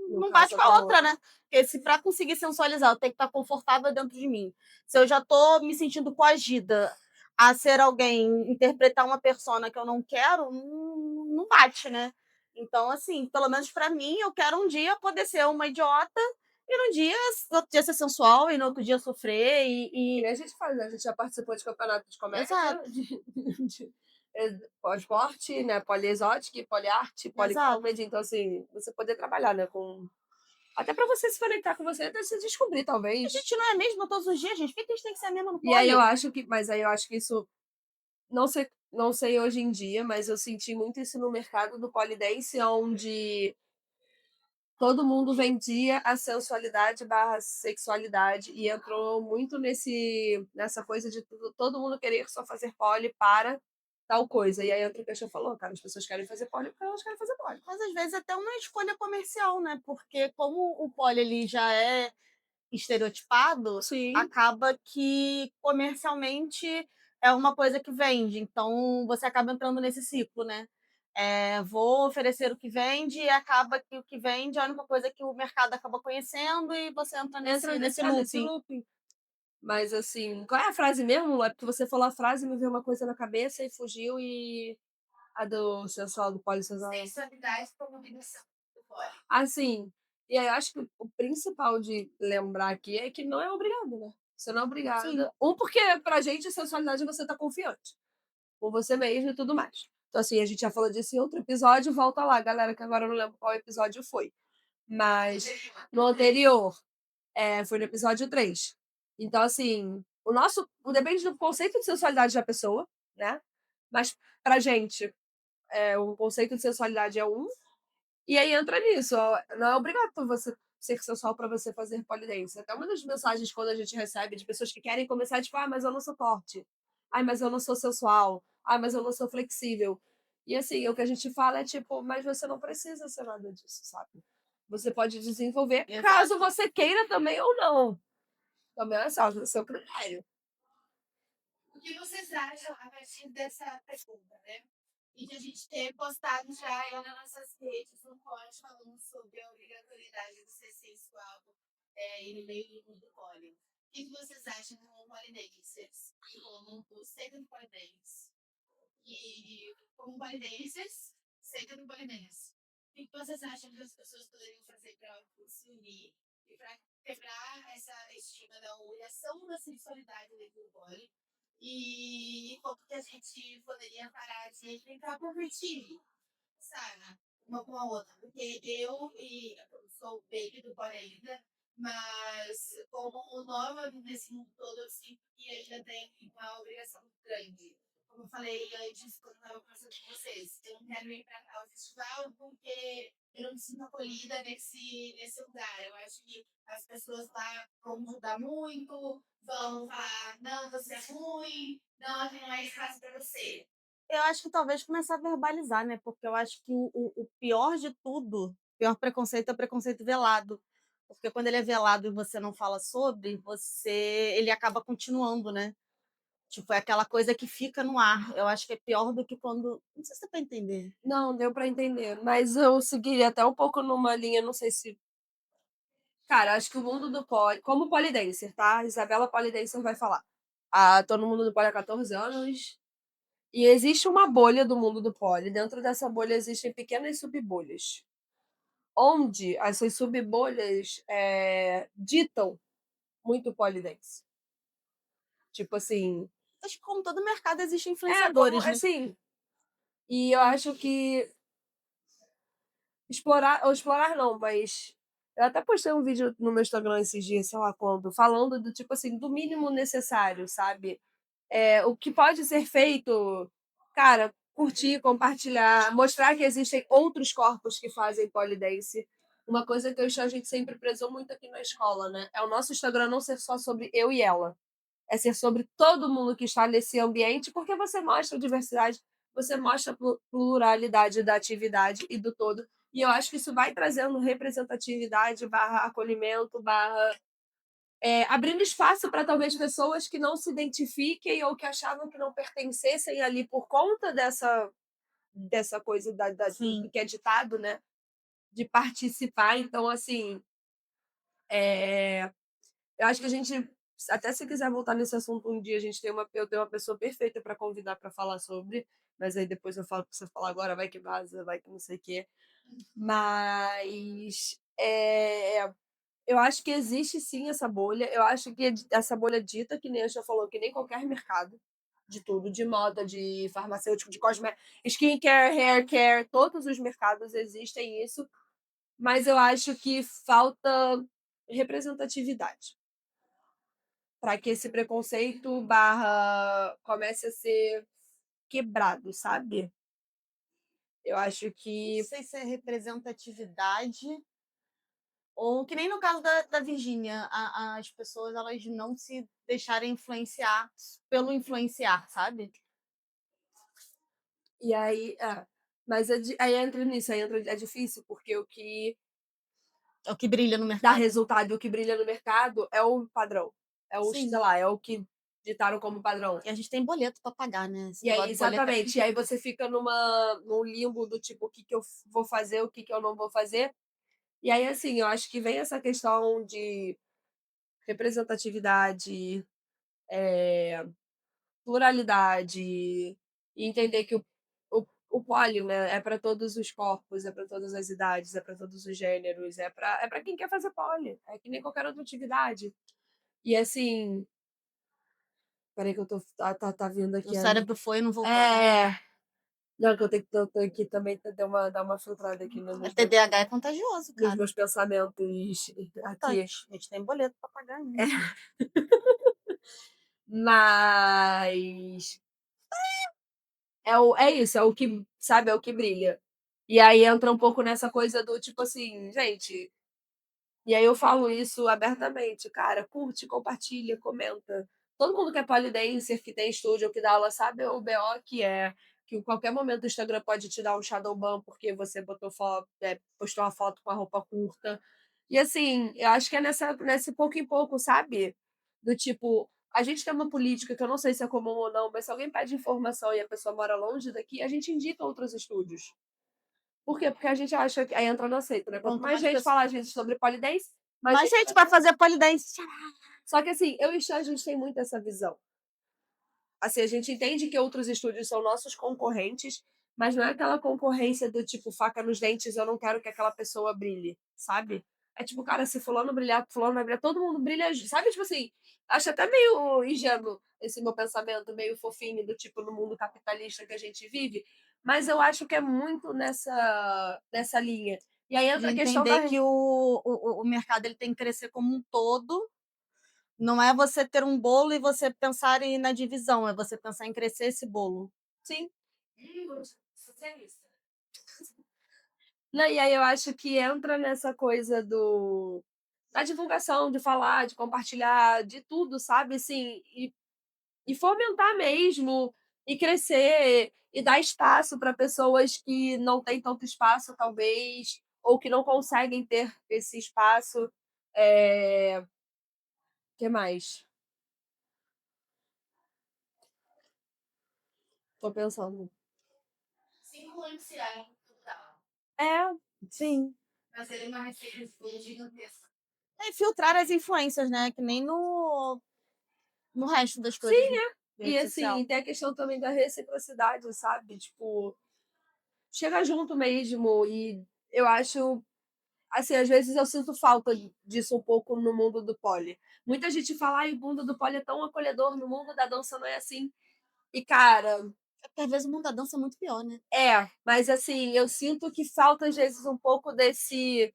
não bate com a outra, né? Porque se para conseguir sensualizar, eu tenho que estar confortável dentro de mim. Se eu já tô me sentindo coagida a ser alguém, interpretar uma persona que eu não quero, não bate, né? Então, assim, pelo menos para mim, eu quero um dia poder ser uma idiota e no outro dia ser sensual e no outro dia sofrer E a gente faz, né? A gente já participou de campeonato de comédia, Exato. de pós-esporte, né? Poliexótica, poliarte, policomedy. Então, assim, você poder trabalhar, né? Com. Até pra você se conectar com você, até se descobrir, A talvez. gente não é mesmo todos os dias, gente. Por que a gente tem que ser a mesma no E aí eu pole? acho que. Mas aí eu acho que isso. Não sei hoje em dia, mas eu senti muito isso no mercado do polidense, onde todo mundo vendia a sensualidade barra sexualidade e entrou muito nessa coisa de todo mundo querer só fazer pole para tal coisa. E aí entra o que a gente falou, cara, as pessoas querem fazer pole porque elas querem fazer pole. Mas às vezes até uma escolha comercial, né? Porque como o pole ali já é estereotipado, Sim. acaba que comercialmente é uma coisa que vende. Então você acaba entrando nesse ciclo, né? Vou oferecer o que vende e acaba que o que vende é a única coisa que o mercado acaba conhecendo e você entra nesse looping. Looping. Mas assim, qual é a frase mesmo? É porque você falou a frase, me veio uma coisa na cabeça e fugiu e a do sensual, do polissensual. Sensualidade como obrigação do pole. Assim, e aí eu acho que o principal de lembrar aqui é que não é obrigado, né? Você não é obrigada. Sim. Porque pra gente a sensualidade você tá confiante com você mesmo e tudo mais. Então, assim, a gente já falou disso em outro episódio, volta lá, galera, que agora eu não lembro qual episódio foi. Mas no anterior, foi no episódio 3. Então, assim, depende do conceito de sensualidade da pessoa, né? Mas pra gente, o conceito de sensualidade é um, e aí entra nisso, ó, não é obrigado você ser sensual para você fazer polidense. Até uma das mensagens quando a gente recebe de pessoas que querem começar, tipo, mas eu não sou forte. Ai, mas eu não sou sensual. Ai, mas eu não sou flexível. E assim, o que a gente fala é tipo, mas você não precisa ser nada disso, sabe? Você pode desenvolver, caso você queira também ou não. Também é só o seu critério. O que vocês acham a partir dessa pergunta, né? E de a gente ter postado já ela nas nossas redes, no corte, falando sobre a obrigatoriedade de ser sensual e no meio do mundo poli. O que vocês acham como polidenses? Como o second polidense? E como polidenses, second polidense. O que vocês acham que as pessoas poderiam fazer para se unir e para quebrar essa estigma da humilhação da sensualidade dentro do poli? E como que a gente poderia parar de brincar por vertigem, sabe? Uma com a outra. Porque eu sou baby do pole ainda, Mas, como nova nesse mundo todo, eu sinto que ainda tem uma obrigação muito grande. Como eu falei antes, quando eu estava conversando com vocês, eu não quero ir para tal festival porque eu não me sinto acolhida nesse lugar. Eu acho que as pessoas lá vão julgar muito, vão falar, não, você é ruim, não, aqui não é espaço para você. Eu acho que talvez começar a verbalizar, né, porque eu acho que o pior de tudo, o pior preconceito é o preconceito velado, porque quando ele é velado e você não fala sobre, ele acaba continuando, né. Tipo, é aquela coisa que fica no ar. Eu acho que é pior do que quando não sei se dá pra entender. Não, deu pra entender, mas eu seguiria até um pouco numa linha, não sei se cara, acho que o mundo do pole como polidancer, tá, Isabela polidancer vai falar. Tô no mundo do pole há 14 anos, e existe uma bolha do mundo do pole, dentro dessa bolha existem pequenas subbolhas, onde essas subbolhas, ditam muito pole dance. Tipo assim Acho que como todo mercado existem como influenciadores, né. assim, e eu acho que explorar não, mas eu até postei um vídeo no meu Instagram esses dias, sei lá quando, falando do tipo assim, do mínimo necessário, sabe? O que pode ser feito, cara, curtir, compartilhar, mostrar que existem outros corpos que fazem pole dance. Uma coisa que eu e a gente sempre prezou muito aqui na escola, né? É o nosso Instagram não ser só sobre eu e ela. É ser sobre todo mundo que está nesse ambiente, porque você mostra diversidade, você mostra a pluralidade da atividade e do todo. E eu acho que isso vai trazendo representatividade, barra acolhimento, barra abrindo espaço para talvez pessoas que não se identifiquem ou que achavam que não pertencessem ali por conta dessa coisa do Sim. que é ditado, né? De participar. Então, assim, eu acho que a gente, até se quiser voltar nesse assunto um dia, eu tenho uma pessoa perfeita para convidar para falar sobre, mas aí depois eu falo para você falar agora, vai que vaza, vai que não sei o quê. Mas eu acho que existe sim essa bolha. Eu acho que essa bolha dita, que nem a já falou, que nem qualquer mercado, de tudo, de moda, de farmacêutico, de cosmético, skincare, hair care, todos os mercados existem isso, mas eu acho que falta representatividade para que esse preconceito barra comece a ser quebrado, sabe? Eu acho Não que. sei se é representatividade ou que nem no caso da Virgínia, as pessoas elas não se deixarem influenciar pelo influenciar, sabe? E aí. Mas aí entra nisso, é difícil, porque o que É o que brilha no dá mercado. resultado e o que brilha no mercado é o padrão. Sei Sim. lá, é o que ditaram como padrão. E a gente tem boleto para pagar, né? Esse E aí, negócio de boleto é exatamente. E aí você fica num limbo do tipo, o que, que eu vou fazer, o que, que eu não vou fazer. E aí, assim, eu acho que vem essa questão de representatividade, pluralidade, e entender que o poli, né, é para todos os corpos, é para todas as idades, é para todos os gêneros, é para quem quer fazer poli. É que nem qualquer outra atividade. E assim. Peraí, que eu tô. Tá vindo o aqui a. cérebro foi e não voltou. É. Não, que eu tô aqui também, dar uma filtrada aqui A TDAH é contagioso, nos cara. meus pensamentos aqui. Importante. A gente tem boleto para pagar ainda. Mas é isso, é o que, sabe, é o que brilha. E aí entra um pouco nessa coisa do tipo assim, gente. E aí eu falo isso abertamente, cara, curte, compartilha, comenta. Todo mundo que é polidancer, que tem estúdio, que dá aula, sabe o BO que é, que em qualquer momento o Instagram pode te dar um shadow ban porque você postou uma foto com a roupa curta. E assim, eu acho que é nesse pouco em pouco, sabe? Do tipo, a gente tem uma política que eu não sei se é comum ou não, mas se alguém pede informação e a pessoa mora longe daqui, a gente indica outros estúdios. Por quê? Porque a gente acha que. Aí entra no aceito, né? Quanto Quanto mais mais gente pessoas. falar, gente, sobre polidense, mais Mas, gente gente, vai vai fazer. fazer polidense. Só que assim, eu e o Xan, a gente tem muito essa visão. Assim, a gente entende que outros estúdios são nossos concorrentes, mas não é aquela concorrência do tipo faca nos dentes, eu não quero que aquela pessoa brilhe, sabe? É tipo, cara, se fulano brilhar, fulano vai brilhar, todo mundo brilha, sabe? Tipo assim, acho até meio ingênuo esse meu pensamento, meio fofinho, do tipo, no mundo capitalista que a gente vive, mas eu acho que é muito nessa linha E aí De entra a questão da entender que o mercado ele tem que crescer como um todo. Não é você ter um bolo e você pensar na divisão, é você pensar em crescer esse bolo. sim. Não, e aí eu acho que entra nessa coisa da divulgação, de falar, de compartilhar, de tudo, sabe? Assim, e fomentar mesmo, e crescer, e dar espaço para pessoas que não têm tanto espaço, talvez, ou que não conseguem ter esse espaço. Que mais? Tô pensando. Se influenciar total. É, sim. Fazer uma receita gigantesca. É filtrar as influências, né? Que nem no resto das coisas Sim, de e rede social. assim, tem a questão também da reciprocidade, sabe? Tipo, chega junto mesmo, e eu acho, assim, às vezes eu sinto falta disso um pouco no mundo do pole. Muita gente fala, ai, o mundo do pole é tão acolhedor, no mundo da dança não é assim. E, cara, É porque às vezes o mundo da dança é muito pior, né? mas assim, eu sinto que falta às vezes um pouco dessa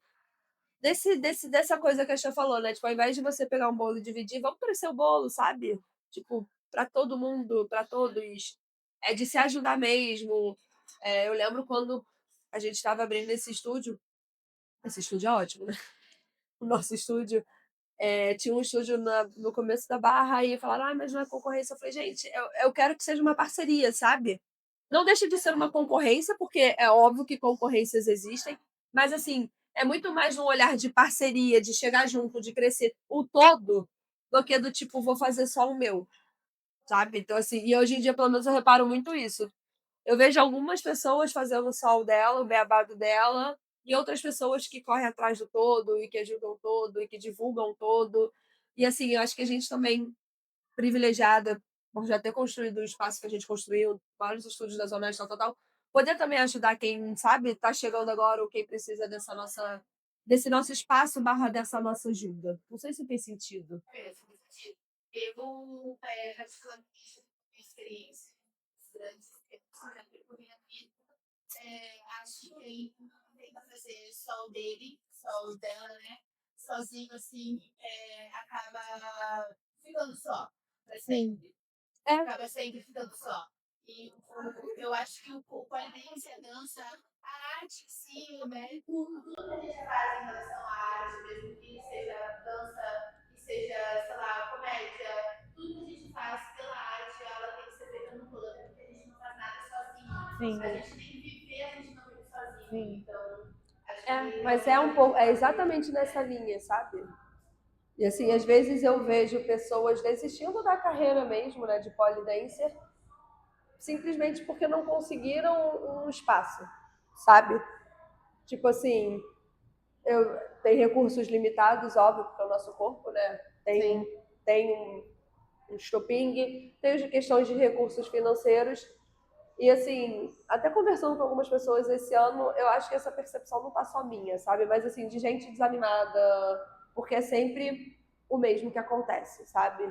coisa que a Xia falou, né? Tipo, ao invés de você pegar um bolo e dividir, vamos crescer o bolo, sabe? Tipo, para todo mundo, para todos. É de se ajudar mesmo. Eu lembro quando a gente estava abrindo esse estúdio é ótimo, né? O nosso estúdio. Tinha um estúdio no começo da Barra e falaram, mas não é concorrência. Eu falei, gente, eu quero que seja uma parceria, sabe? Não deixa de ser uma concorrência, porque é óbvio que concorrências existem, mas assim, é muito mais um olhar de parceria, de chegar junto, de crescer o todo, do que do tipo, vou fazer só o meu, sabe? Então, assim, e hoje em dia, pelo menos, eu reparo muito isso. Eu vejo algumas pessoas fazendo só o dela, o beabado dela, e outras pessoas que correm atrás do todo, e que ajudam o todo, e que divulgam o todo. E assim, eu acho que a gente também, privilegiada, por já ter construído o espaço que a gente construiu, vários estúdios da Zona Oeste, tal, poder também ajudar quem, sabe, tá chegando agora, ou quem precisa desse nosso espaço, barra dessa nossa ajuda. Não sei se tem sentido. Eu, radicalmente, minha experiência grandes por minha vida, acho que tenta fazer só o dele, só o dela, né? Sozinho, assim, acaba ficando só. Pra sempre. Acaba sempre ficando só. E eu acho que o polidense, a dança, a arte em si, né? Tudo que a gente faz em relação à arte, mesmo que seja dança, que seja, sei lá, comédia, tudo que a gente faz pela arte, ela tem que ser feita no plano, porque a gente não faz nada sozinho. Sim. A gente nem viver, a gente não vive sozinho. Sim. Então, acho que Mas é um pouco, é exatamente nessa linha, sabe? E assim, às vezes eu vejo pessoas desistindo da carreira mesmo, né, de pole dancer, simplesmente porque não conseguiram um espaço, sabe? Tipo assim, tem recursos limitados, óbvio, porque é o nosso corpo, né? Tem um estoping, tem as questões de recursos financeiros. E assim, até conversando com algumas pessoas esse ano, eu acho que essa percepção não tá só minha, sabe? Mas assim, de gente desanimada, porque é sempre o mesmo que acontece, sabe?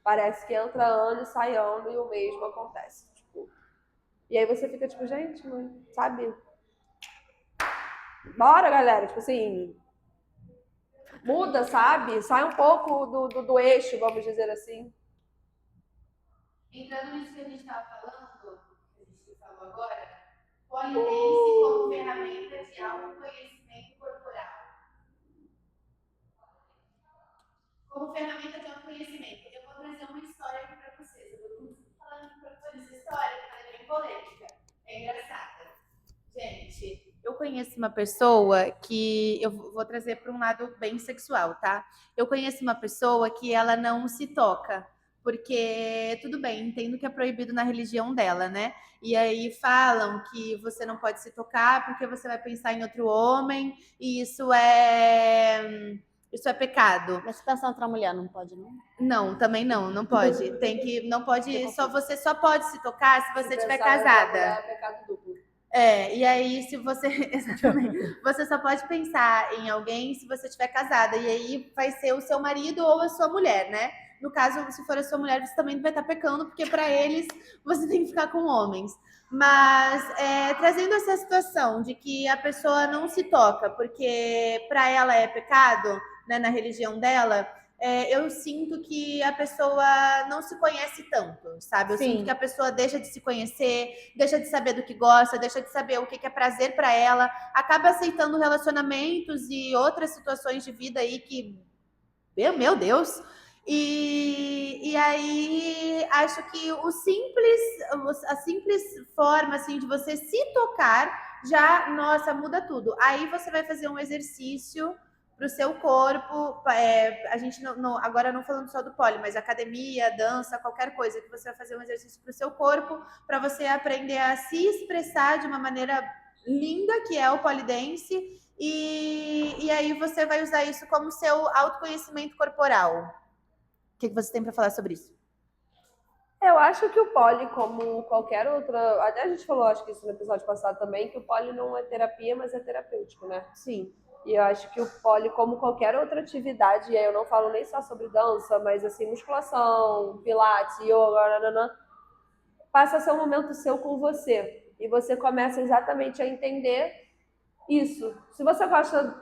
Parece que entra ano e sai ano e o mesmo acontece. Tipo, e aí você fica tipo, gente, sabe? Bora, galera, tipo assim, muda, sabe? Sai um pouco do eixo, vamos dizer assim. Entrando nisso que a gente estava falando, que a gente falou agora, polidense como ferramenta de autoconhecimento corporal. Como ferramenta de autoconhecimento. Eu vou trazer uma história aqui para vocês. Eu vou falando aqui para vocês essa história, que ela é bem polêmica. É engraçada. Gente, eu conheço uma pessoa que eu vou trazer para um lado bem sexual, tá? Eu conheço uma pessoa que ela não se toca, porque tudo bem, entendo que é proibido na religião dela, né? E aí falam que você não pode se tocar porque você vai pensar em outro homem e isso é pecado. Mas se pensar em outra mulher, não pode, não? Não, também não pode. Não pode, você só pode se tocar se você estiver casada. É pecado duplo. E aí se você, exatamente, você só pode pensar em alguém se você estiver casada, e aí vai ser o seu marido ou a sua mulher, né? No caso, se for a sua mulher, você também vai estar pecando, porque para eles você tem que ficar com homens. Mas trazendo essa situação de que a pessoa não se toca, porque para ela é pecado, né, na religião dela, eu sinto que a pessoa não se conhece tanto, sabe? Eu Sim. sinto que a pessoa deixa de se conhecer, deixa de saber do que gosta, deixa de saber o que é prazer para ela, acaba aceitando relacionamentos e outras situações de vida aí que, meu Deus. E aí acho que a simples forma assim de você se tocar já, nossa, muda tudo. Aí você vai fazer um exercício para o seu corpo. A gente agora não falando só do pole, mas academia, dança, qualquer coisa que você vai fazer um exercício para o seu corpo, para você aprender a se expressar de uma maneira linda, que é o pole dance. E aí você vai usar isso como seu autoconhecimento corporal. O que você tem para falar sobre isso? Eu acho que o pole, como qualquer outra... Até a gente falou, acho que isso no episódio passado também, que o pole não é terapia, mas é terapêutico, né? Sim. E eu acho que o pole, como qualquer outra atividade, e aí eu não falo nem só sobre dança, mas assim, musculação, pilates, yoga, passa a ser um momento seu com você. E você começa exatamente a entender isso. Se você gosta,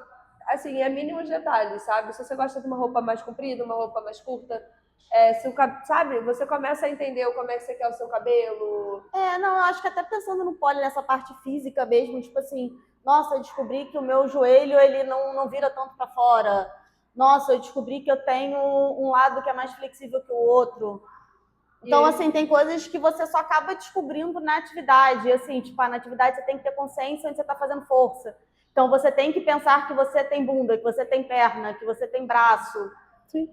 assim, é mínimos detalhes, sabe? Se você gosta de uma roupa mais comprida, uma roupa mais curta, sabe? Você começa a entender como é que você quer o seu cabelo. Não, eu acho que até pensando no pole, nessa parte física mesmo, tipo assim, nossa, eu descobri que o meu joelho, ele não vira tanto para fora. Nossa, eu descobri que eu tenho um lado que é mais flexível que o outro. Então, assim, tem coisas que você só acaba descobrindo na atividade. E, assim, tipo, na atividade você tem que ter consciência onde você está fazendo força. Então, você tem que pensar que você tem bunda, que você tem perna, que você tem braço. Sim.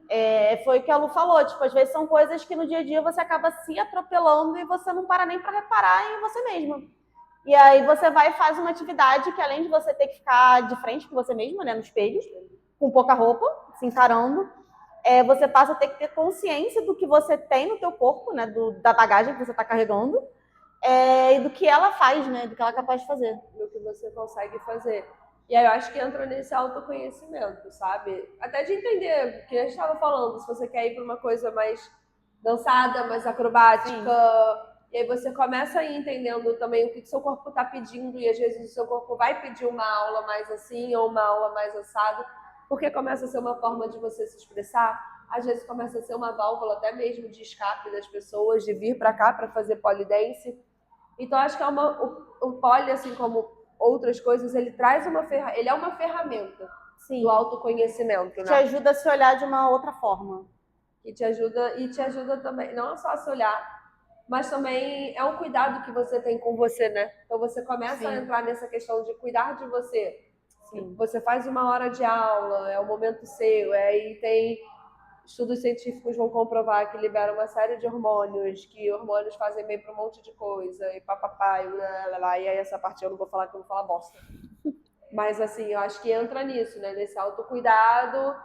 Foi o que a Lu falou. Tipo, às vezes são coisas que no dia a dia você acaba se atropelando e você não para nem para reparar em você mesma. E aí você vai e faz uma atividade que, além de você ter que ficar de frente com você mesma, né, no espelho, com pouca roupa, se encarando, você passa a ter que ter consciência do que você tem no teu corpo, né, da bagagem que você está carregando, e do que ela faz, né, do que ela é capaz de fazer. Do que você consegue fazer. E aí eu acho que entra nesse autoconhecimento, sabe? Até de entender, o que a gente estava falando, se você quer ir para uma coisa mais dançada, mais acrobática, sim. E aí você começa a ir entendendo também o que seu corpo está pedindo, e às vezes o seu corpo vai pedir uma aula mais assim, ou uma aula mais assada, porque começa a ser uma forma de você se expressar, às vezes começa a ser uma válvula até mesmo de escape das pessoas, de vir para cá para fazer pole dance. Então acho que o pole, assim como outras coisas, ele é uma ferramenta, sim, do autoconhecimento, né? Te ajuda a se olhar de uma outra forma. E te ajuda também, não só a se olhar, mas também é um cuidado que você tem com você, né? Então você começa, sim, a entrar nessa questão de cuidar de você. Sim. Você faz uma hora de aula, é o momento seu, e tem estudos científicos vão comprovar que libera uma série de hormônios, que hormônios fazem bem para um monte de coisa, e papapá, e lá, e aí essa parte eu não vou falar, que eu vou falar bosta. Mas assim, eu acho que entra nisso, né? Nesse autocuidado.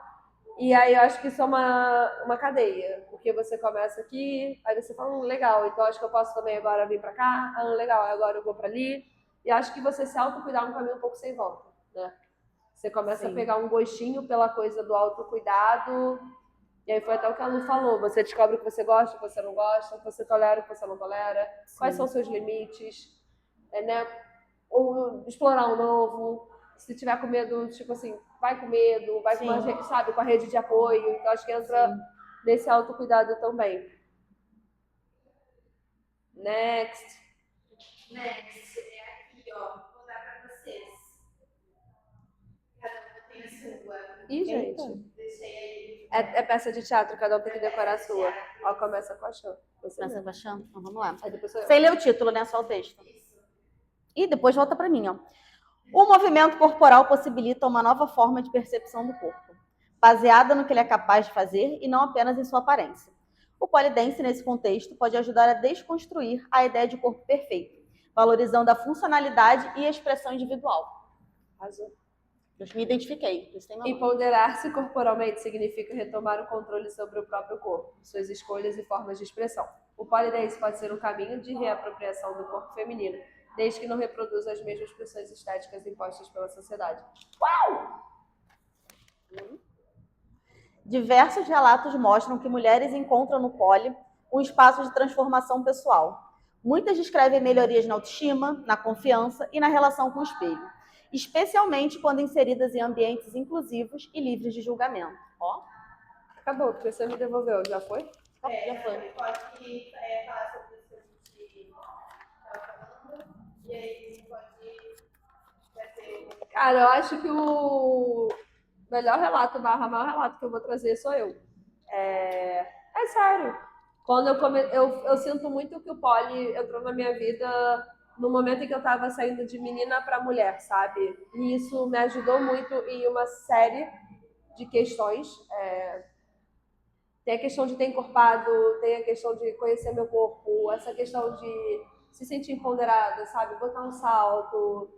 E aí eu acho que isso é uma cadeia, porque você começa aqui, aí você fala, legal, então acho que eu posso também agora vir para cá, legal, agora eu vou para ali. E acho que você se autocuidar é um caminho um pouco sem volta, né? Você começa, sim, a pegar um gostinho pela coisa do autocuidado. E aí foi até o que a Lu falou, você descobre o que você gosta, o que você não gosta, o que você tolera, o que você não tolera, sim, quais são os seus limites, né? Ou explorar um novo, se tiver com medo, tipo assim, vai com medo, vai, sim, com uma, sabe, com a rede de apoio. Então acho que entra, sim, nesse autocuidado também. Next, aqui, ó, vou dar pra vocês. Cada um tem a sua. Ih, gente. Deixei aí. É peça de teatro, cada um tem que decorar a sua. Ó, começa com a chão. Começa com a chão? Então vamos lá. Aí depois sem ler o título, né? Só o texto. E depois volta para mim, ó. O movimento corporal possibilita uma nova forma de percepção do corpo, baseada no que ele é capaz de fazer e não apenas em sua aparência. O pole dance, nesse contexto, pode ajudar a desconstruir a ideia de corpo perfeito, valorizando a funcionalidade e a expressão individual. Azul. Eu me identifiquei. Empoderar-se corporalmente significa retomar o controle sobre o próprio corpo, suas escolhas e formas de expressão. O pole dance pode ser um caminho de reapropriação do corpo feminino, desde que não reproduza as mesmas pressões estéticas impostas pela sociedade. Uau! Diversos relatos mostram que mulheres encontram no poli um espaço de transformação pessoal. Muitas descrevem melhorias na autoestima, na confiança e na relação com o espelho, especialmente quando inseridas em ambientes inclusivos e livres de julgamento. Ó, Acabou, porque você me devolveu, já foi? já foi. Ele pode falar sobre isso que a gente estava falando, e aí vai ser Cara, eu acho que o melhor relato, maior relato que eu vou trazer sou eu. É sério. Quando eu sinto muito que o poli entrou na minha vida no momento em que eu estava saindo de menina para mulher, sabe? E isso me ajudou muito em uma série de questões. Tem a questão de ter encorpado, tem a questão de conhecer meu corpo, essa questão de se sentir empoderada, sabe? Botar um salto,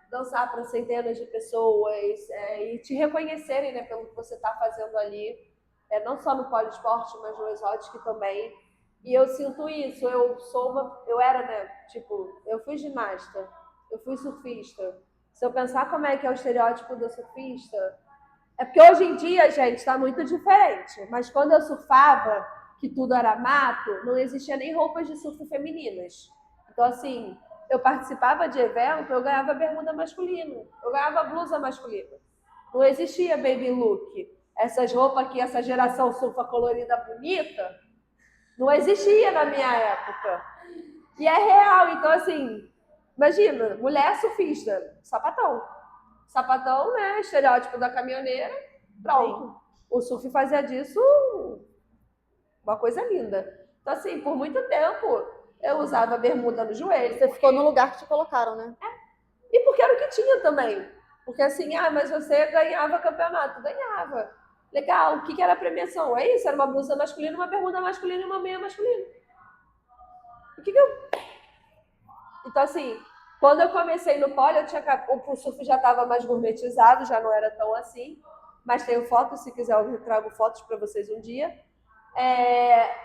dançar para centenas de pessoas e te reconhecerem, né, pelo que você está fazendo ali, não só no poliesporte, mas no exótico também. E eu sinto isso, eu era, né, tipo, eu fui ginasta, eu fui surfista. Se eu pensar como é que é o estereótipo do surfista, é porque hoje em dia, gente, está muito diferente. Mas quando eu surfava, que tudo era mato, não existia nem roupas de surf femininas. Então, assim, eu participava de evento, eu ganhava bermuda masculina, eu ganhava blusa masculina. Não existia baby look. Essas roupas que essa geração surfa colorida bonita, não existia na minha época. E é real. Então, assim, imagina, mulher surfista, sapatão. Sapatão, né? Estereótipo da caminhoneira. Pronto. Sim. O surf fazia disso uma coisa linda. Então, assim, por muito tempo eu usava bermuda no joelho. Você ficou no lugar que te colocaram, né? E porque era o que tinha também. Porque assim, mas você ganhava campeonato. Ganhava. Legal. O que era a premiação? É isso, era uma blusa masculina, uma bermuda masculina e uma meia masculina. O que eu... Então, assim, quando eu comecei no pole, o surf já estava mais gourmetizado, já não era tão assim. Mas tenho fotos, se quiser eu trago fotos para vocês um dia.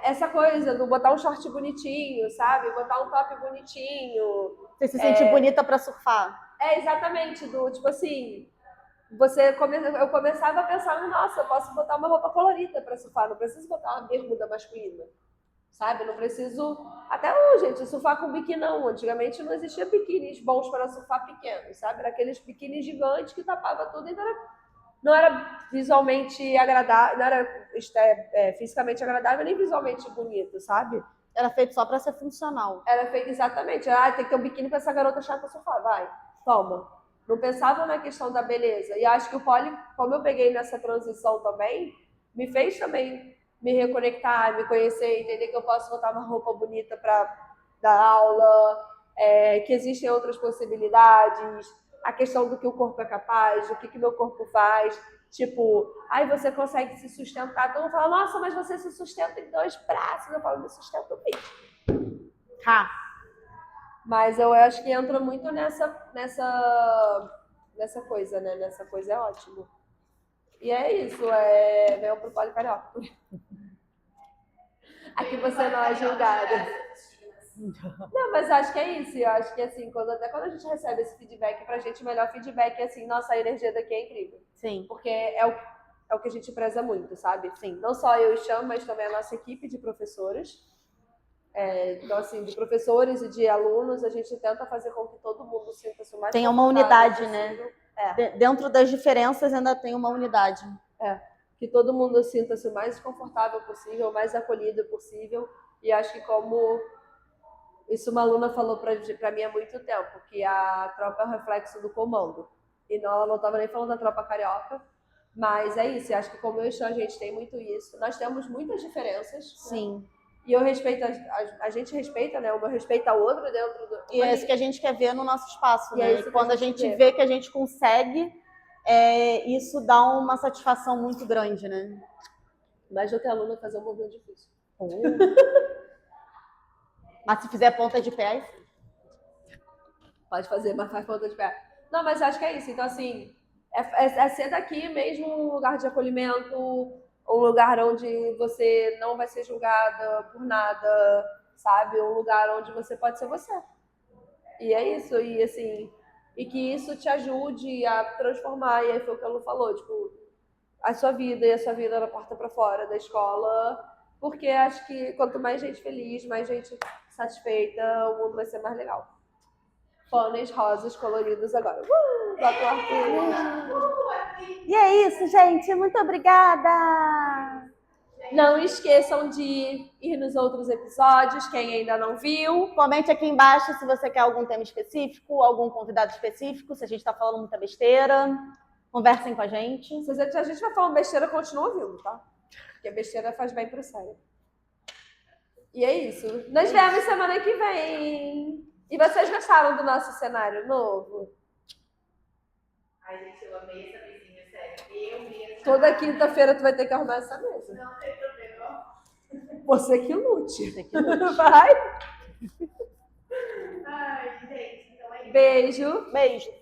Essa coisa do botar um short bonitinho, sabe? Botar um top bonitinho. Você se sente bonita para surfar. Exatamente, do tipo assim, eu começava a pensar, nossa, eu posso botar uma roupa colorida para surfar, não preciso botar uma bermuda masculina, sabe? Não preciso, até hoje, gente, surfar com biquíni não. Antigamente não existia biquínis bons para surfar pequenos, sabe? Era aqueles biquínis gigantes que tapava tudo, então não era visualmente agradável, não era fisicamente agradável nem visualmente bonito, sabe? Era feito só para ser funcional. Era feito exatamente. Tem que ter um biquíni para essa garota chata surfar. Vai, toma. Não pensava na questão da beleza. E acho que o poli, como eu peguei nessa transição também, me fez também me reconectar, me conhecer, entender que eu posso botar uma roupa bonita para dar aula, que existem outras possibilidades, a questão do que o corpo é capaz, do que meu corpo faz. Tipo, você consegue se sustentar. Todo mundo fala, nossa, mas você se sustenta em 2 braços. Eu falo, me sustento bem. Mas eu acho que entra muito nessa coisa, né? Nessa coisa é ótimo. E é isso, venham pro Poli Carioca. Aqui você não é julgada. Não, mas acho que é isso. Eu acho que assim, até quando a gente recebe esse feedback, pra gente o melhor feedback é assim, nossa, a energia daqui é incrível. Sim. Porque é o que a gente preza muito, sabe? Sim. Não só eu e Cham, mas também a nossa equipe de professores. Então, assim, de professores e de alunos, a gente tenta fazer com que todo mundo sinta-se o mais tenha uma unidade, possível. Né? Dentro das diferenças ainda tem uma unidade. Que todo mundo sinta-se o mais confortável possível, o mais acolhido possível. E acho que como isso uma aluna falou para mim há muito tempo, que a tropa é o reflexo do comando. E ela não estava nem falando da tropa carioca, mas é isso. Eu acho que como eu e a gente tem muito isso. Nós temos muitas diferenças. Sim. Né? E eu respeito, a gente respeita, né? Uma respeita a outra dentro do... E é isso que a gente quer ver no nosso espaço, né? E quando a gente vê que a gente consegue, isso dá uma satisfação muito grande, né? Mas eu tenho aluna fazer um movimento difícil. Mas se fizer ponta de pé, pode fazer, mas faz ponta de pé. Não, mas acho que é isso. Então, assim, é ser daqui mesmo um lugar de acolhimento, um lugar onde você não vai ser julgada por nada, sabe? Um lugar onde você pode ser você. E é isso. E, assim, e que isso te ajude a transformar. E aí foi o que a Lu falou, tipo, a sua vida e a sua vida na porta para fora da escola, porque acho que quanto mais gente feliz, mais gente satisfeita, o mundo vai ser mais legal. Pôneis rosas coloridos agora. Bota o Arthur. E é isso, gente. Muito obrigada! Não esqueçam de ir nos outros episódios, quem ainda não viu. Comente aqui embaixo se você quer algum tema específico, algum convidado específico, se a gente está falando muita besteira. Conversem com a gente. Se a gente vai falando besteira, continua ouvindo, tá? Porque a besteira faz bem pro cérebro. E é isso. Nos vemos semana que vem. E vocês gostaram do nosso cenário novo? Ai, gente, eu amei essa mesinha, sério. Eu mesmo. Toda quinta-feira tu vai ter que arrumar essa mesa. Não tem problema. Você que lute. Você que lute. Vai. Ai, gente, então é isso. Beijo. Beijo.